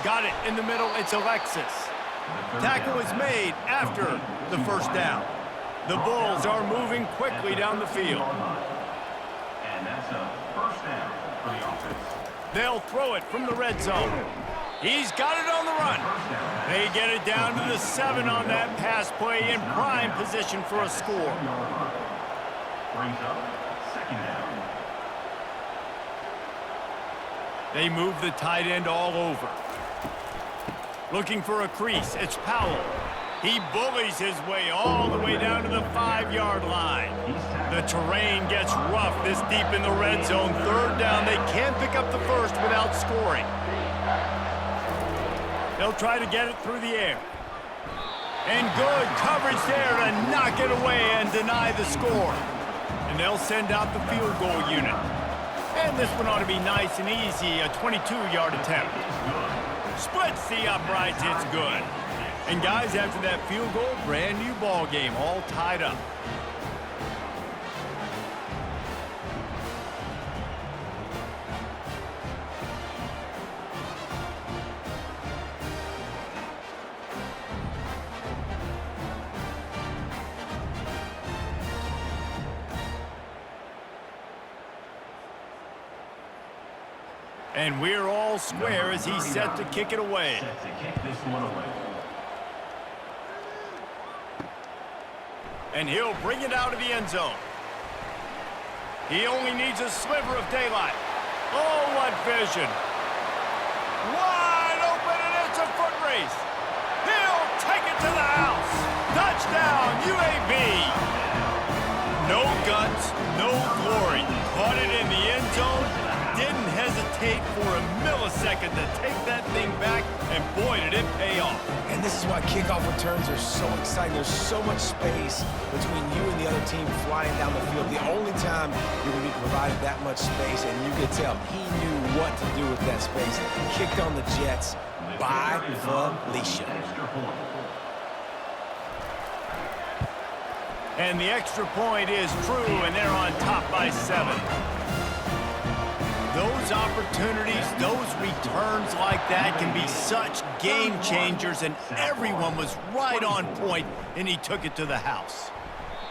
[SPEAKER 1] Got it in the middle. It's Alexis. Tackle is made after the first down. The Bulls are moving quickly down the field.
[SPEAKER 4] And that's a first down for the offense.
[SPEAKER 1] They'll throw it from the red zone. He's got it on the run. They get it down to the 7 on that pass play in prime position for a score.
[SPEAKER 4] Brings up second down.
[SPEAKER 1] They move the tight end all over. Looking for a crease. It's Powell. He bullies his way all the way down to the 5-yard line. The terrain gets rough this deep in the red zone. Third down. They can't pick up the first without scoring. They'll try to get it through the air. And good coverage there to knock it away and deny the score. And they'll send out the field goal unit. And this one ought to be nice and easy, a 22-yard attempt. Splits the uprights, it's good. And guys, after that field goal, brand new ball game, all tied up. And we're all square as he's set to kick it away.
[SPEAKER 4] Set to kick this one away.
[SPEAKER 1] And he'll bring it out of the end zone. He only needs a sliver of daylight. Oh, what vision. Wide open, and it's a foot race. He'll take it to the house. Touchdown, UAB. No guts, no glory. Caught it in the end zone. Didn't hesitate for a millisecond to take that thing back, and boy, did it pay off.
[SPEAKER 2] And this is why kickoff returns are so exciting. There's so much space between you and the other team flying down the field. The only time you're going to be provided that much space, and you can tell he knew what to do with that space. Kicked on the Jets by Felicia.
[SPEAKER 1] And the extra point is true, and they're on top by 7. Those opportunities, those returns like that can be such game changers, and everyone was right on point, and he took it to the house.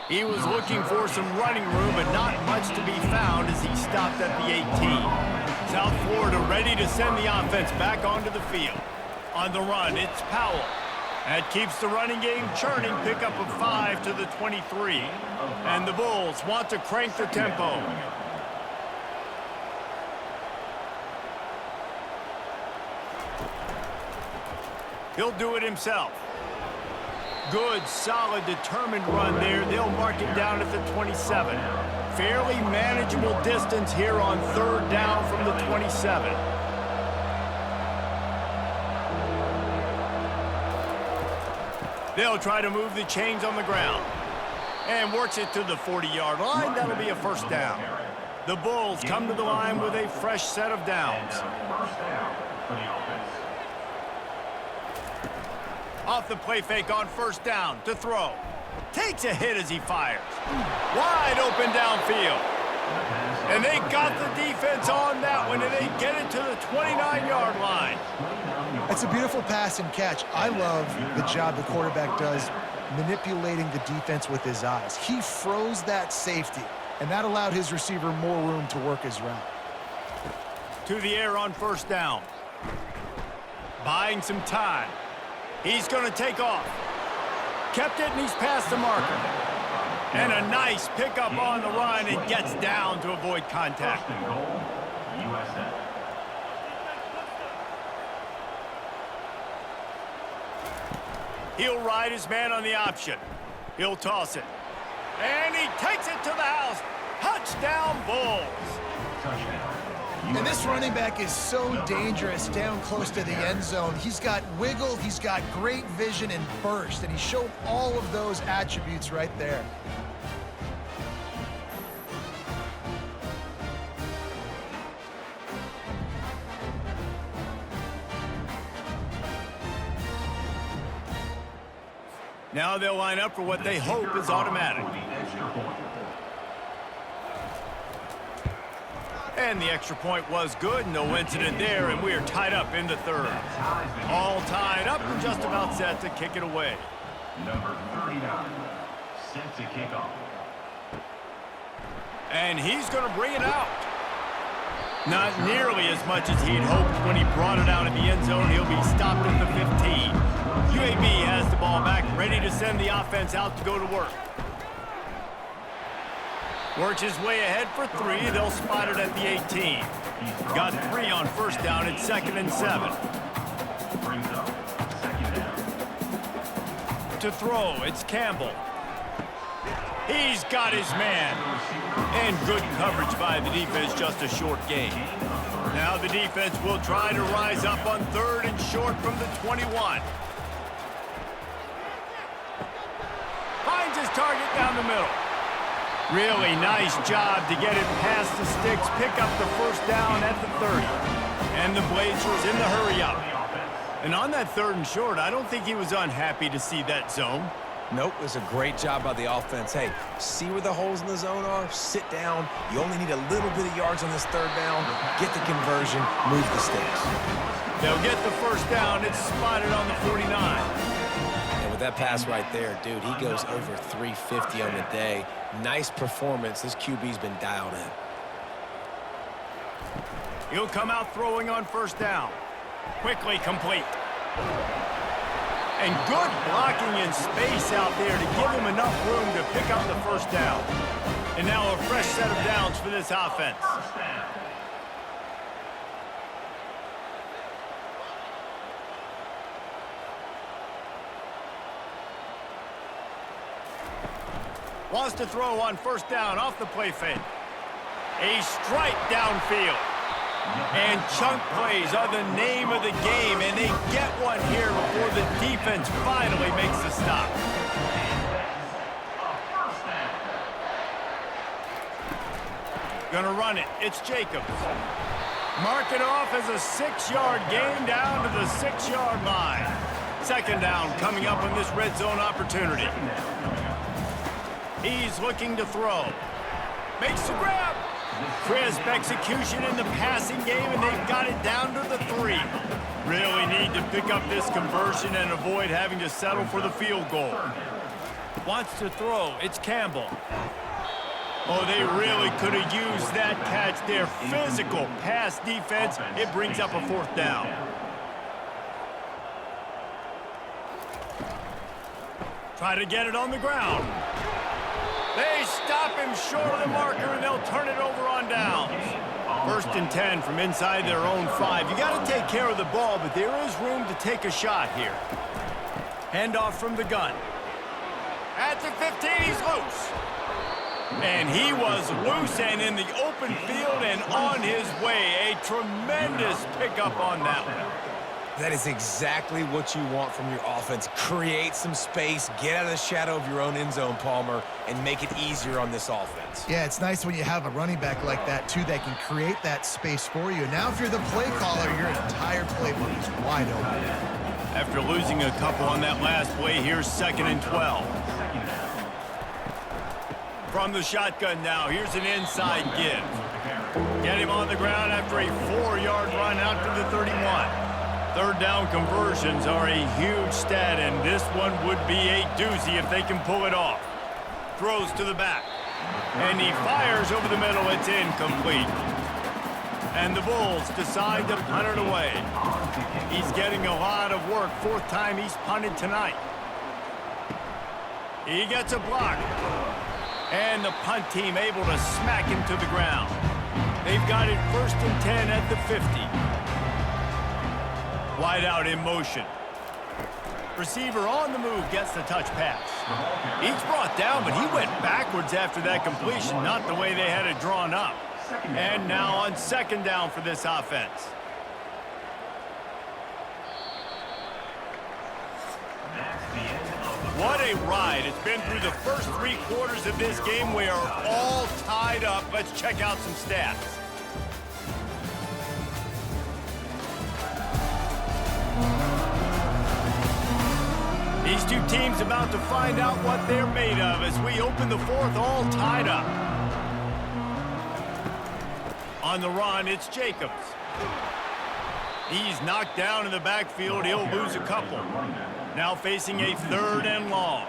[SPEAKER 1] He was looking for some running room, but not much to be found as he stopped at the 18. South Florida ready to send the offense back onto the field. On the run, it's Powell. That keeps the running game churning, pickup of 5 to the 23. And the Bulls want to crank the tempo. He'll do it himself. Good, solid, determined run there. They'll mark it down at the 27. Fairly manageable distance here on third down from the 27. They'll try to move the chains on the ground. And works it to the 40-yard line. That'll be a first down. The Bulls come to the line with a fresh set of downs.
[SPEAKER 4] First down for the offense.
[SPEAKER 1] Off the play fake on first down to throw. Takes a hit as he fires. Wide open downfield. And they got the defense on that one, and they get it to the 29-yard line.
[SPEAKER 3] It's a beautiful pass and catch. I love the job the quarterback does manipulating the defense with his eyes. He froze that safety, and that allowed his receiver more room to work his route.
[SPEAKER 1] To the air on first down. Buying some time. He's going to take off. Kept it, and he's past the marker. And a nice pickup on the run, and gets down to avoid contact.
[SPEAKER 4] First and goal, USA.
[SPEAKER 1] He'll ride his man on the option. He'll toss it. And he takes it to the house. Touchdown, Bulls.
[SPEAKER 4] Touchdown,
[SPEAKER 3] And this running back is so dangerous down close to the end zone. He's got wiggle, he's got great vision and burst, and he showed all of those attributes right there.
[SPEAKER 1] Now they'll line up for what they hope is automatic. And the extra point was good, no incident there, and we are tied up in the third. All tied up and just about set to kick it away.
[SPEAKER 4] Number 39, set to kick off.
[SPEAKER 1] And he's going to bring it out. Not nearly as much as he'd hoped when he brought it out in the end zone. He'll be stopped at the 15. UAB has the ball back, ready to send the offense out to go to work. Works his way ahead for 3. They'll spot it at the 18. Got 3 on first down. It's 2nd and 7.
[SPEAKER 4] Brings up second down.
[SPEAKER 1] To throw, it's Campbell. He's got his man. And good coverage by the defense, just a short gain. Now the defense will try to rise up on 3rd and short from the 21. Finds his target down the middle. Really nice job to get it past the sticks, pick up the first down at the 30. And the Blazers in the hurry up. And on that 3rd and short, I don't think he was unhappy to see that zone.
[SPEAKER 2] Nope, it was a great job by the offense. Hey, see where the holes in the zone are? Sit down. You only need a little bit of yards on this 3rd down. Get the conversion, move the sticks.
[SPEAKER 1] They'll get the first down. It's spotted on the 49.
[SPEAKER 2] And with that pass right there, dude, he goes over 350 on the day. Nice performance. This QB's been dialed in.
[SPEAKER 1] He'll come out throwing on first down. Quickly complete. And good blocking in space out there to give him enough room to pick up the first down. And now a fresh set of downs for this offense. Wants to throw on first down off the play fake. A strike downfield. And chunk plays are the name of the game, and they get one here before the defense finally makes the stop. Gonna run it. It's Jacobs. Mark it off as a 6-yard gain down to the 6-yard line. 2nd down coming up on this red zone opportunity. He's looking to throw. Makes the grab. Crisp execution in the passing game, and they've got it down to the 3. Really need to pick up this conversion and avoid having to settle for the field goal. Wants to throw. It's Campbell. Oh, they really could have used that catch there. Physical pass defense. It brings up a 4th down. Try to get it on the ground. They stop him short of the marker, and they'll turn it over on downs. 1st and 10 from inside their own 5. You got to take care of the ball, but there is room to take a shot here. Handoff from the gun. At the 15, he's loose. And he was loose and in the open field and on his way. A tremendous pickup on that one.
[SPEAKER 2] That is exactly what you want from your offense. Create some space, get out of the shadow of your own end zone, Palmer, and make it easier on this offense.
[SPEAKER 3] Yeah, it's nice when you have a running back like that, too, that can create that space for you. Now, if you're the play caller, your entire playbook is wide open.
[SPEAKER 1] After losing a couple on that last play, here's 2nd and 12. From the shotgun now, here's an inside give. Get him on the ground after a 4-yard run out to the 31. 3rd down conversions are a huge stat, and this one would be a doozy if they can pull it off. Throws to the back. And he fires over the middle. It's incomplete. And the Bulls decide to punt it away. He's getting a lot of work. 4th time he's punted tonight. He gets a block. And the punt team able to smack him to the ground. They've got it 1st and 10 at the 50. Wide out in motion. Receiver on the move gets the touch pass. He's brought down, but he went backwards after that completion, not the way they had it drawn up.
[SPEAKER 4] Second down.
[SPEAKER 1] And now on second down for this offense.
[SPEAKER 4] That's the end of the
[SPEAKER 1] What a ride. It's been through the first 3 quarters of this game. We are all tied up. Let's check out some stats. These two teams about to find out what they're made of as we open the fourth, all tied up. On the run, it's Jacobs. He's knocked down in the backfield. He'll lose a couple. Now facing a 3rd and long.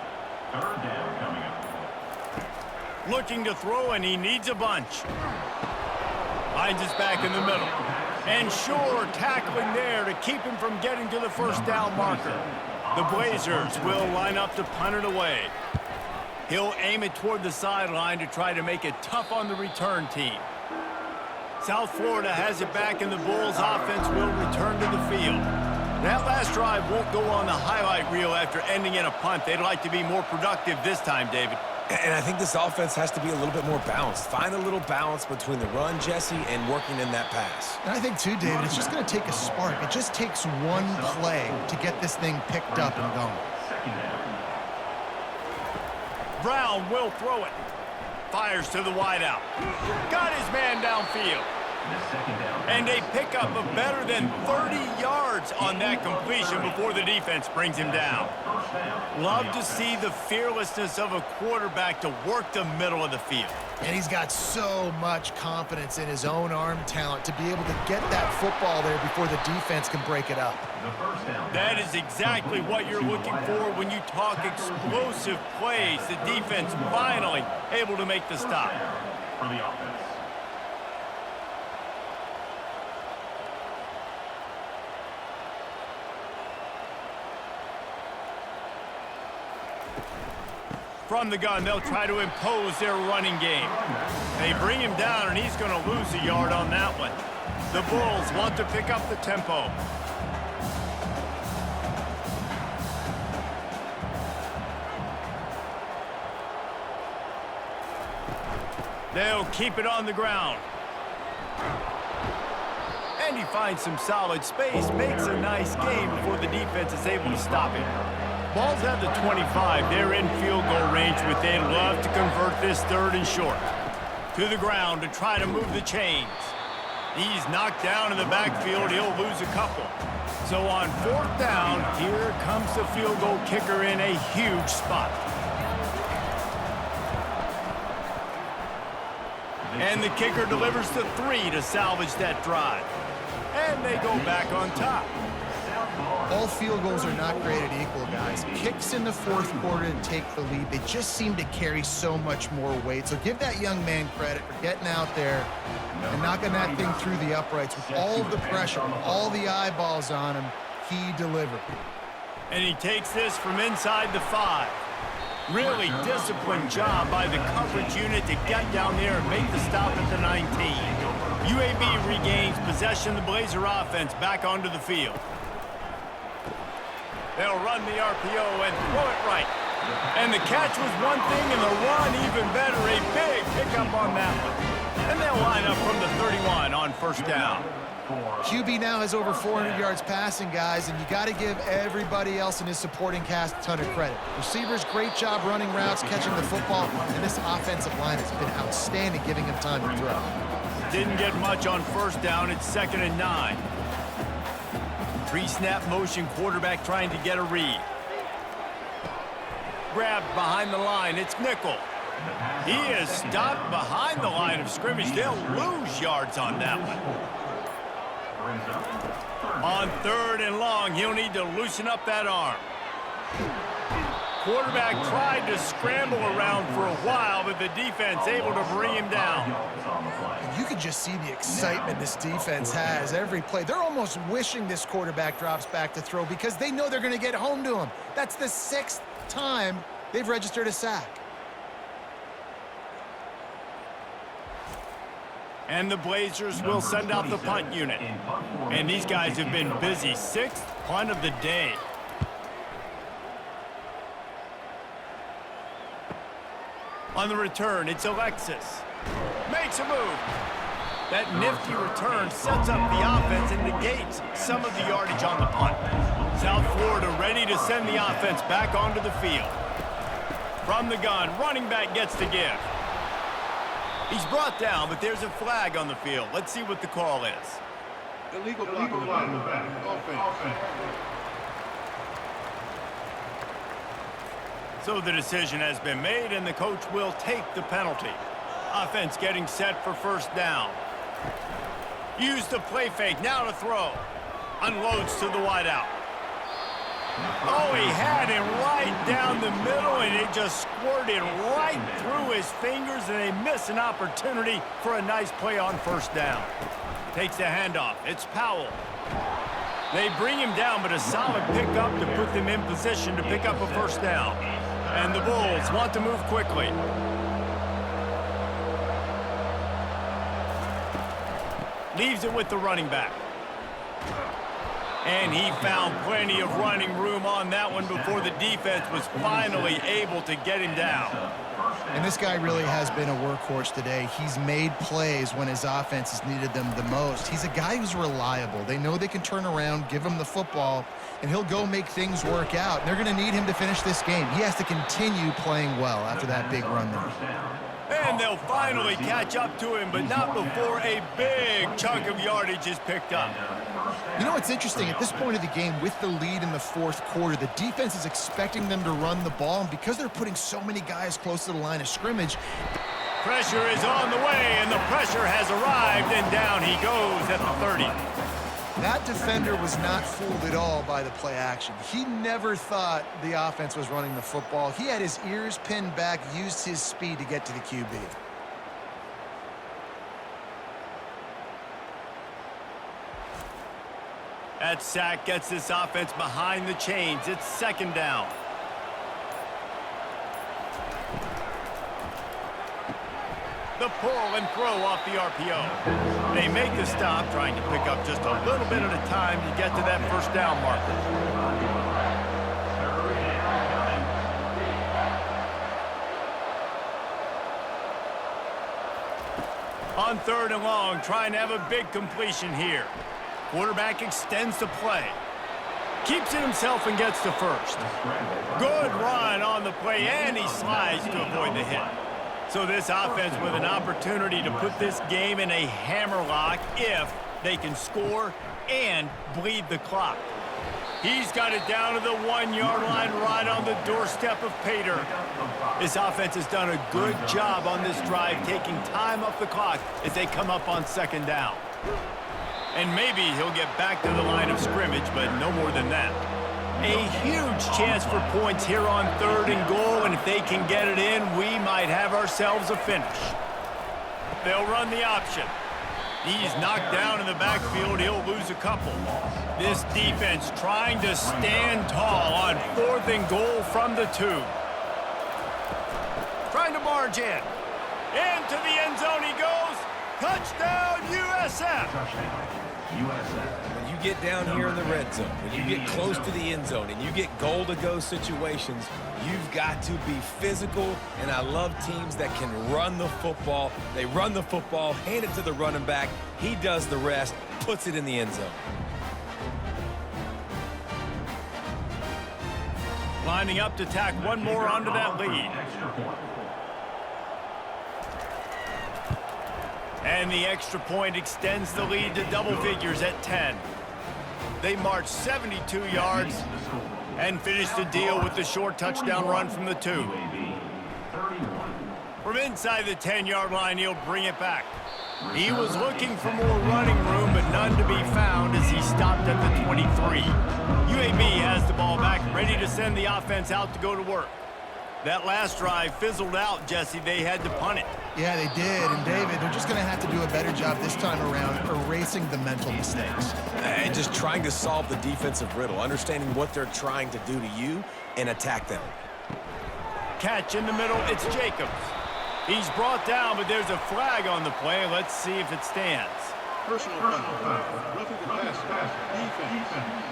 [SPEAKER 4] third down coming up.
[SPEAKER 1] Looking to throw, and he needs a bunch. Finds his back in the middle. And sure, tackling there to keep him from getting to the first down marker. The Blazers will line up to punt it away. He'll aim it toward the sideline to try to make it tough on the return team. South Florida has it back, and the Bulls offense will return to the field. That last drive won't go on the highlight reel after ending in a punt. They'd like to be more productive this time, David.
[SPEAKER 2] And I think this offense has to be a little bit more balanced. Find a little balance between the run, Jesse, and working in that pass.
[SPEAKER 3] And I think, too, David, it's just going to take a spark. It just takes one play to get this thing picked up and going.
[SPEAKER 4] Second down.
[SPEAKER 1] Brown will throw it. Fires to the wideout. Got his man downfield.
[SPEAKER 4] The second down.
[SPEAKER 1] And a pickup of better than 30 yards on that completion before the defense brings him down.
[SPEAKER 4] First down.
[SPEAKER 1] Love to see the fearlessness of a quarterback to work the middle of the field.
[SPEAKER 3] And he's got so much confidence in his own arm talent to be able to get that football there before the defense can break it up.
[SPEAKER 4] The first down.
[SPEAKER 1] That is exactly what you're looking for when you talk explosive plays. The defense finally able to make the stop.
[SPEAKER 4] For the offense.
[SPEAKER 1] From the gun, they'll try to impose their running game. They bring him down, and he's going to lose a yard on that one. The Bulls want to pick up the tempo. They'll keep it on the ground. And he finds some solid space, makes a nice game before the defense is able to stop him. Ball's at the 25. They're in field goal range, but they'd love to convert this 3rd and short. To the ground to try to move the chains. He's knocked down in the backfield. He'll lose a couple. So on 4th down, here comes the field goal kicker in a huge spot. And the kicker delivers the 3 to salvage that drive. And they go back on top.
[SPEAKER 3] All field goals are not created equal, guys. Kicks in the 4th quarter to take the lead, they just seem to carry so much more weight. So give that young man credit for getting out there and knocking that thing through the uprights with all of the pressure, all the eyeballs on him. He delivered.
[SPEAKER 1] And he takes this from inside the 5. Really disciplined job by the coverage unit to get down there and make the stop at the 19. UAB regains possession of the Blazer offense back onto the field. They'll run the RPO and throw it right. And the catch was one thing and the run even better. A big pickup on that one. And they'll line up from the 31 on 1st down.
[SPEAKER 3] QB now has over 400 yards passing, guys, and you got to give everybody else in his supporting cast a ton of credit. Receivers, great job running routes, catching the football, and this offensive line has been outstanding, giving him time to throw.
[SPEAKER 1] Didn't get much on 1st down. It's 2nd and 9. Pre-snap motion, quarterback trying to get a read. Grabbed behind the line. It's Nickel. He is stopped behind the line of scrimmage. They'll lose yards on that one. On 3rd and long, he'll need to loosen up that arm. Quarterback tried to scramble around for a while, but the defense able to bring him down.
[SPEAKER 3] You can just see the excitement this defense has every play. They're almost wishing this quarterback drops back to throw because they know they're going to get home to him. That's the 6th time they've registered a sack.
[SPEAKER 1] And the Blazers will send out the punt unit. And these guys have been busy. 6th punt of the day. On the return, it's Alexis. Makes a move. That nifty return sets up the offense and negates some of the yardage on the punt. South Florida ready to send the offense back onto the field. From the gun, running back gets the give. He's brought down, but there's a flag on the field. Let's see what the call is.
[SPEAKER 6] Illegal block in the back. Offense.
[SPEAKER 1] So the decision has been made, and the coach will take the penalty. Offense getting set for first down. Use the play fake, now to throw. Unloads to the wideout. Oh, he had him right down the middle, and it just squirted right through his fingers, and they miss an opportunity for a nice play on first down. Takes the handoff. It's Powell. They bring him down, but a solid pickup to put them in position to pick up a first down. And the Bulls want to move quickly. Leaves it with the running back. And he found plenty of running room on that one before the defense was finally able to get him down.
[SPEAKER 3] And this guy really has been a workhorse today. He's made plays when his offense has needed them the most. He's a guy who's reliable. They know they can turn around, give him the football, and he'll go make things work out. They're going to need him to finish this game. He has to continue playing well after that big run there.
[SPEAKER 1] And they'll finally catch up to him, but not before a big chunk of yardage is picked up.
[SPEAKER 3] You know what's interesting? At this point of the game, with the lead in the fourth quarter, the defense is expecting them to run the ball, and because they're putting so many guys close to the line of scrimmage,
[SPEAKER 1] pressure is on the way, and the pressure has arrived, and down he goes at the 30.
[SPEAKER 3] That defender was not fooled at all by the play action. He never thought the offense was running the football. He had his ears pinned back, used his speed to get to the QB.
[SPEAKER 1] That sack gets this offense behind the chains. It's second down. The pull and throw off the RPO. They make the stop, trying to pick up just a little bit at a time to get to that first down marker. On third and long, trying to have a big completion here. Quarterback extends the play. Keeps it himself and gets to first. Good run on the play, and he slides to avoid the hit. So this offense with an opportunity to put this game in a hammerlock if they can score and bleed the clock. He's got it down to the 1-yard line right on the doorstep of Pater. This offense has done a good job on this drive, taking time off the clock as they come up on second down. And maybe he'll get back to the line of scrimmage, but no more than that. A huge chance for points here on third and goal, and if they can get it in, we might have ourselves a finish. They'll run the option. He's knocked down in the backfield. He'll lose a couple. This defense trying to stand tall on fourth and goal from the 2. Trying to barge in. Into the end zone he goes. Touchdown, USF.
[SPEAKER 2] When you get down here in the red zone, when you get close to the end zone and you get goal-to-go situations, you've got to be physical, and I love teams that can run the football. They run the football, hand it to the running back. He does the rest, puts it in the end zone.
[SPEAKER 1] Lining up to tack one more onto that lead. And the extra point extends the lead to double figures at 10. They march 72 yards and finish the deal with the short touchdown run from the 2. From inside the 10-yard line, he'll bring it back. He was looking for more running room, but none to be found as he stopped at the 23. UAB has the ball back, ready to send the offense out to go to work. That last drive fizzled out, Jesse. They had to punt it.
[SPEAKER 3] Yeah, they did. And, David, they're just going to have to do a better job this time around erasing the mental mistakes.
[SPEAKER 2] And just trying to solve the defensive riddle, understanding what they're trying to do to you and attack them.
[SPEAKER 1] Catch in the middle. It's Jacobs. He's brought down, but there's a flag on the play. Let's see if it stands.
[SPEAKER 6] Personal foul. Roughing the pass. Defense.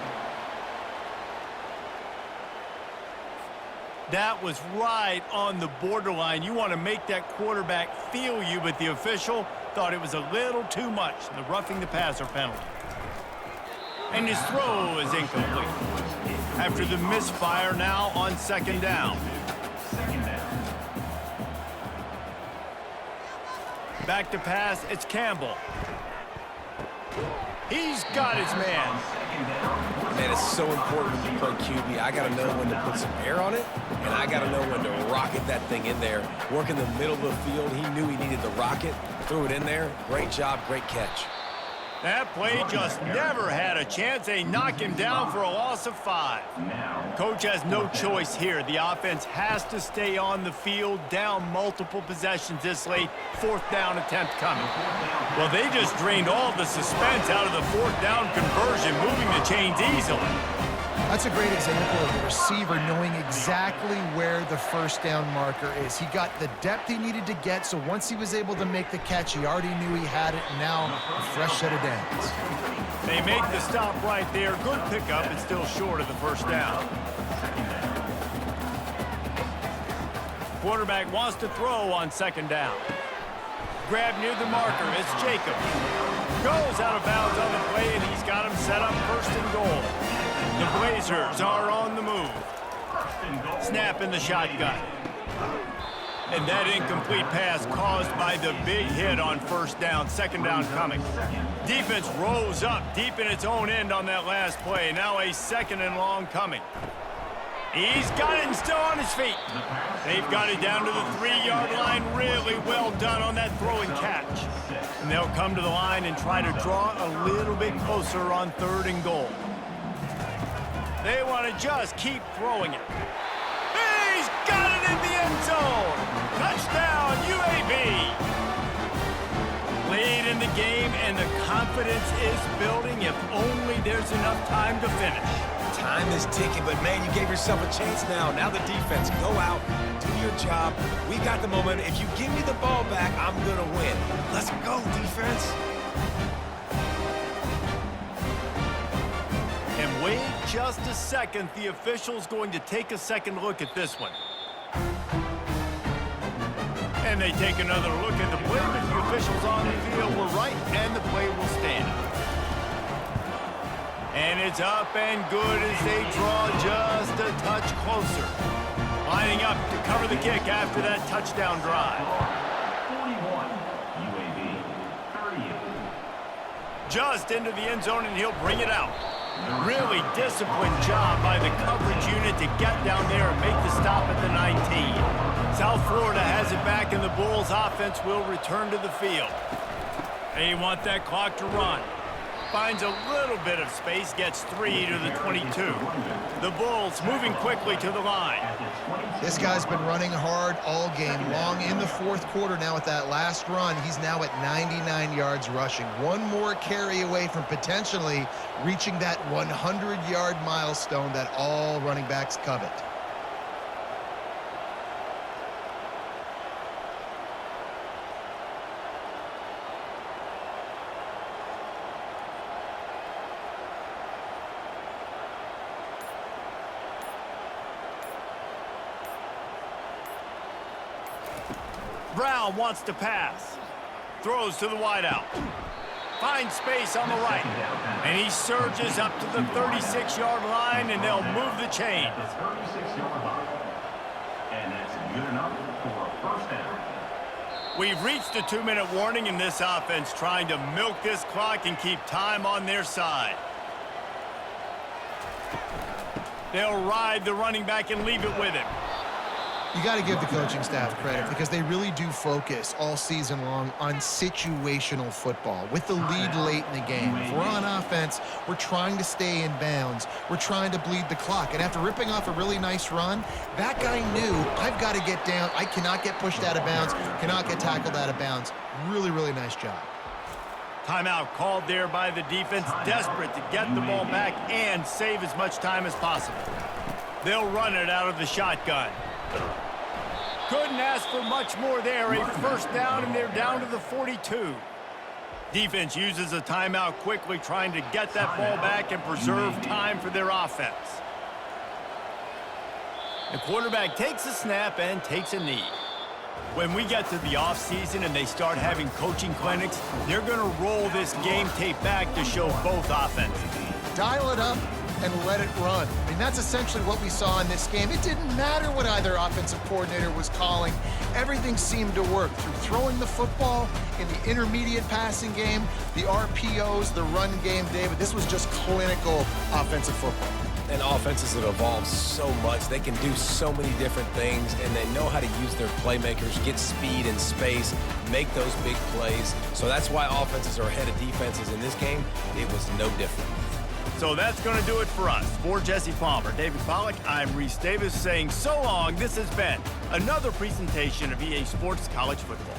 [SPEAKER 1] That was right on the borderline. You want to make that quarterback feel you, but the official thought it was a little too much, the roughing the passer penalty. And his throw is incomplete. After the misfire, now on second down. Back to pass, it's Campbell. He's got his man.
[SPEAKER 2] Man, it's so important when you play QB. I got to know when to put some air on it, and I got to know when to rocket that thing in there. Work in the middle of the field. He knew he needed the rocket. Threw it in there. Great job, great catch.
[SPEAKER 1] That play just never had a chance. They knock him down for a loss of 5. Coach has no choice here. The offense has to stay on the field, down multiple possessions this late. 4th down attempt coming. Well, they just drained all the suspense out of the 4th down conversion, moving the chains easily.
[SPEAKER 3] That's a great example of the receiver knowing exactly where the first down marker is. He got the depth he needed to get, so once he was able to make the catch, he already knew he had it, and now a fresh set of downs.
[SPEAKER 1] They make the stop right there. Good pickup, but still short of the first down. Quarterback wants to throw on second down. Grab near the marker. It's Jacob. Goes out of bounds on the play, and he's got him set up 1st and goal. The Blazers are on the move. Snap in the shotgun. And that incomplete pass caused by the big hit on 1st down. 2nd down coming. Defense rose up deep in its own end on that last play. Now a 2nd and long coming. He's got it and still on his feet. They've got it down to the 3-yard line. Really well done on that throw and catch. And they'll come to the line and try to draw a little bit closer on 3rd and goal. They want to just keep throwing it. He's got it in the end zone. Touchdown, UAB. Lead in the game, and the confidence is building if only there's enough time to finish.
[SPEAKER 2] Time is ticking, but, man, you gave yourself a chance now. Now the defense, go out, do your job. We got the momentum. If you give me the ball back, I'm going to win. Let's go, defense.
[SPEAKER 1] And wait just a second. The official's going to take a second look at this one. And they take another look at the play, but the officials on the field were right, and the play will stand. And it's up and good as they draw just a touch closer. Lining up to cover the kick after that touchdown drive.
[SPEAKER 4] 41, UAB, 38.
[SPEAKER 1] Just into the end zone, and he'll bring it out. Really disciplined job by the coverage unit to get down there and make the stop at the 19. South Florida has it back, and the Bulls offense will return to the field. They want that clock to run. Finds a little bit of space, gets 3 to the 22. The Bulls moving quickly to the line.
[SPEAKER 3] This guy's been running hard all game long. In the 4th quarter now with that last run, he's now at 99 yards rushing. One more carry away from potentially reaching that 100-yard milestone that all running backs covet.
[SPEAKER 1] Brown wants to pass. Throws to the wideout. Finds space on the right. And he surges up to the 36-yard line, and they'll move the chains.
[SPEAKER 4] The 36-yard line. And that's good enough for a 1st down.
[SPEAKER 1] We've reached a 2-minute warning in this offense, trying to milk this clock and keep time on their side. They'll ride the running back and leave it with him.
[SPEAKER 3] You got to give the coaching staff credit because they really do focus all season long on situational football with the lead late in the game. If we're on offense, we're trying to stay in bounds. We're trying to bleed the clock. And after ripping off a really nice run, that guy knew, I've got to get down. I cannot get pushed out of bounds, cannot get tackled out of bounds. Really, really nice job.
[SPEAKER 1] Timeout called there by the defense, desperate to get the ball back and save as much time as possible. They'll run it out of the shotgun. Couldn't ask for much more there. A 1st down, and they're down to the 42. Defense uses a timeout quickly, trying to get that ball back and preserve time for their offense. The quarterback takes a snap and takes a knee. When we get to the offseason and they start having coaching clinics, they're going to roll this game tape back to show both offenses.
[SPEAKER 3] Dial it up and let it run. I mean, that's essentially what we saw in this game. It didn't matter what either offensive coordinator was calling. Everything seemed to work through throwing the football in the intermediate passing game, the RPOs, the run game, David. This was just clinical offensive football.
[SPEAKER 2] And offenses have evolved so much. They can do so many different things, and they know how to use their playmakers, get speed and space, make those big plays. So that's why offenses are ahead of defenses in this game. It was no different.
[SPEAKER 1] So that's going to do it for us. For Jesse Palmer, David Pollack, I'm Reese Davis saying so long. This has been another presentation of EA Sports College Football.